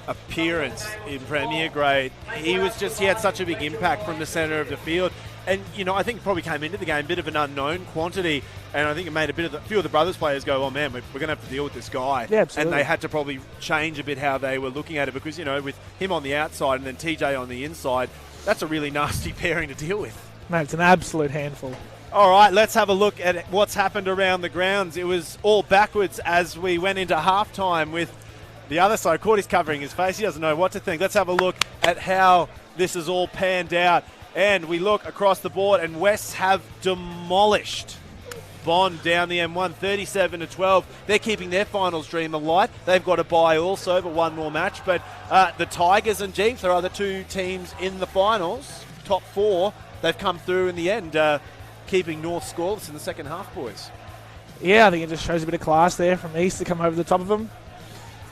Speaker 1: appearance in Premier Grade. He had such a big impact from the centre of the field. And, you know, I think probably came into the game a bit of an unknown quantity, and I think it made a few of the Brothers players go, oh man, we're going to have to deal with this guy.
Speaker 3: Yeah, absolutely.
Speaker 1: And they had to probably change a bit how they were looking at it because, you know, with him on the outside and then TJ on the inside, that's a really nasty pairing to deal with.
Speaker 3: Mate, it's an absolute handful.
Speaker 1: All right, let's have a look at what's happened around the grounds. It was all backwards as we went into halftime with the other side. Cordy's covering his face. He doesn't know what to think. Let's have a look at how this has all panned out. And we look across the board, and Wests have demolished Bond down the M1, 37-12. They're keeping their finals dream alive. They've got a bye also, but one more match. But the Tigers and Jeeps are other two teams in the finals. Top four, they've come through in the end, keeping North scoreless in the second half, boys.
Speaker 3: Yeah, I think it just shows a bit of class there from East to come over the top of them.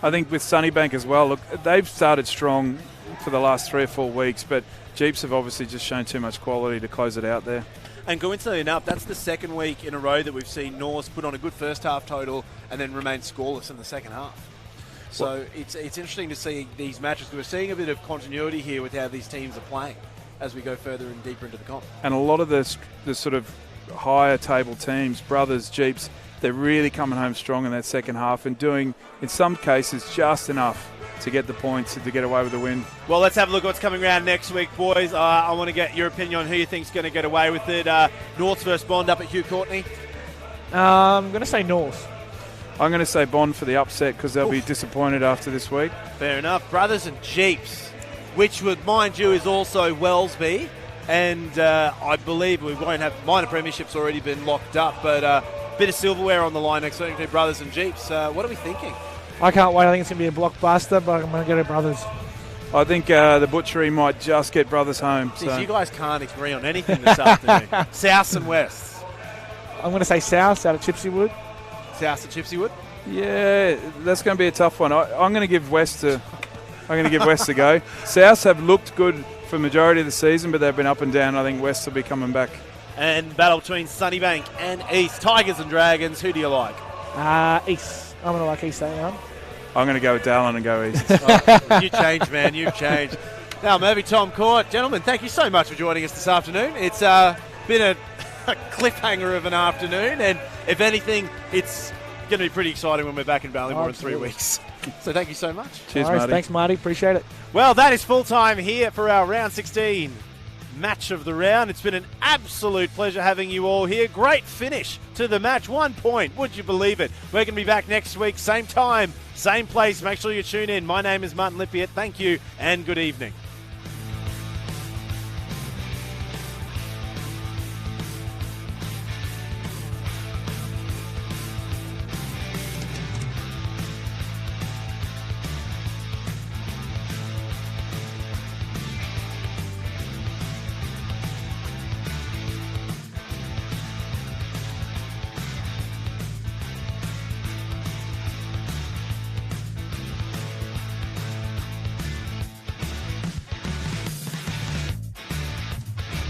Speaker 2: I think with Sunnybank as well, look, they've started strong for the last 3 or 4 weeks, but Jeeps have obviously just shown too much quality to close it out there.
Speaker 1: And coincidentally enough, that's the second week in a row that we've seen North put on a good first half total and then remain scoreless in the second half. So it's interesting to see these matches. We're seeing a bit of continuity here with how these teams are playing as we go further and deeper into the comp.
Speaker 2: And a lot of the sort of higher table teams, Brothers, Jeeps, they're really coming home strong in that second half and doing, in some cases, just enough to get the points and to get away with the win.
Speaker 1: Well, let's have a look at what's coming around next week, boys. I want to get your opinion on who you think's going to get away with it. North versus Bond up at Hugh Courtney.
Speaker 3: I'm going to say North.
Speaker 2: I'm going to say Bond for the upset because they'll be disappointed after this week.
Speaker 1: Fair enough. Brothers and Jeeps, which would, mind you, is also Wellesby. And I believe we won't have minor premierships already been locked up, but a bit of silverware on the line next week between Brothers and Jeeps. What are we thinking?
Speaker 3: I can't wait. I think it's going to be a blockbuster, but I'm going to go to Brothers.
Speaker 2: I think the butchery might just get Brothers home.
Speaker 1: Jeez,
Speaker 2: So.
Speaker 1: you guys can't agree on anything this afternoon. Souths and Wests.
Speaker 3: I'm going to say South out of Chipsywood.
Speaker 1: Souths and Chipsywood.
Speaker 2: Yeah, that's going to be a tough one. I'm going to give West a go. Souths have looked good for the majority of the season, but they've been up and down. I think West will be coming back.
Speaker 1: And battle between Sunnybank and East. Tigers and Dragons. Who do you like?
Speaker 3: East. I'm going to like East staying on.
Speaker 2: I'm going to go with Dallin and go East.
Speaker 1: Oh, you changed, man. You've changed. Now, Murphy, Tom Court. Gentlemen, thank you so much for joining us this afternoon. It's been a cliffhanger of an afternoon, and if anything, it's going to be pretty exciting when we're back in Ballymore in 3 weeks. So thank you so much.
Speaker 2: Cheers,
Speaker 3: Nice.
Speaker 2: Marty.
Speaker 3: Thanks, Marty. Appreciate it.
Speaker 1: Well, that is full time here for our round 16 match of the round. It's been an absolute pleasure having you all here. Great finish to the match. 1 point. Would you believe it? We're going to be back next week, same time, same place. Make sure you tune in. My name is Martin Lippiatt. Thank you and good evening.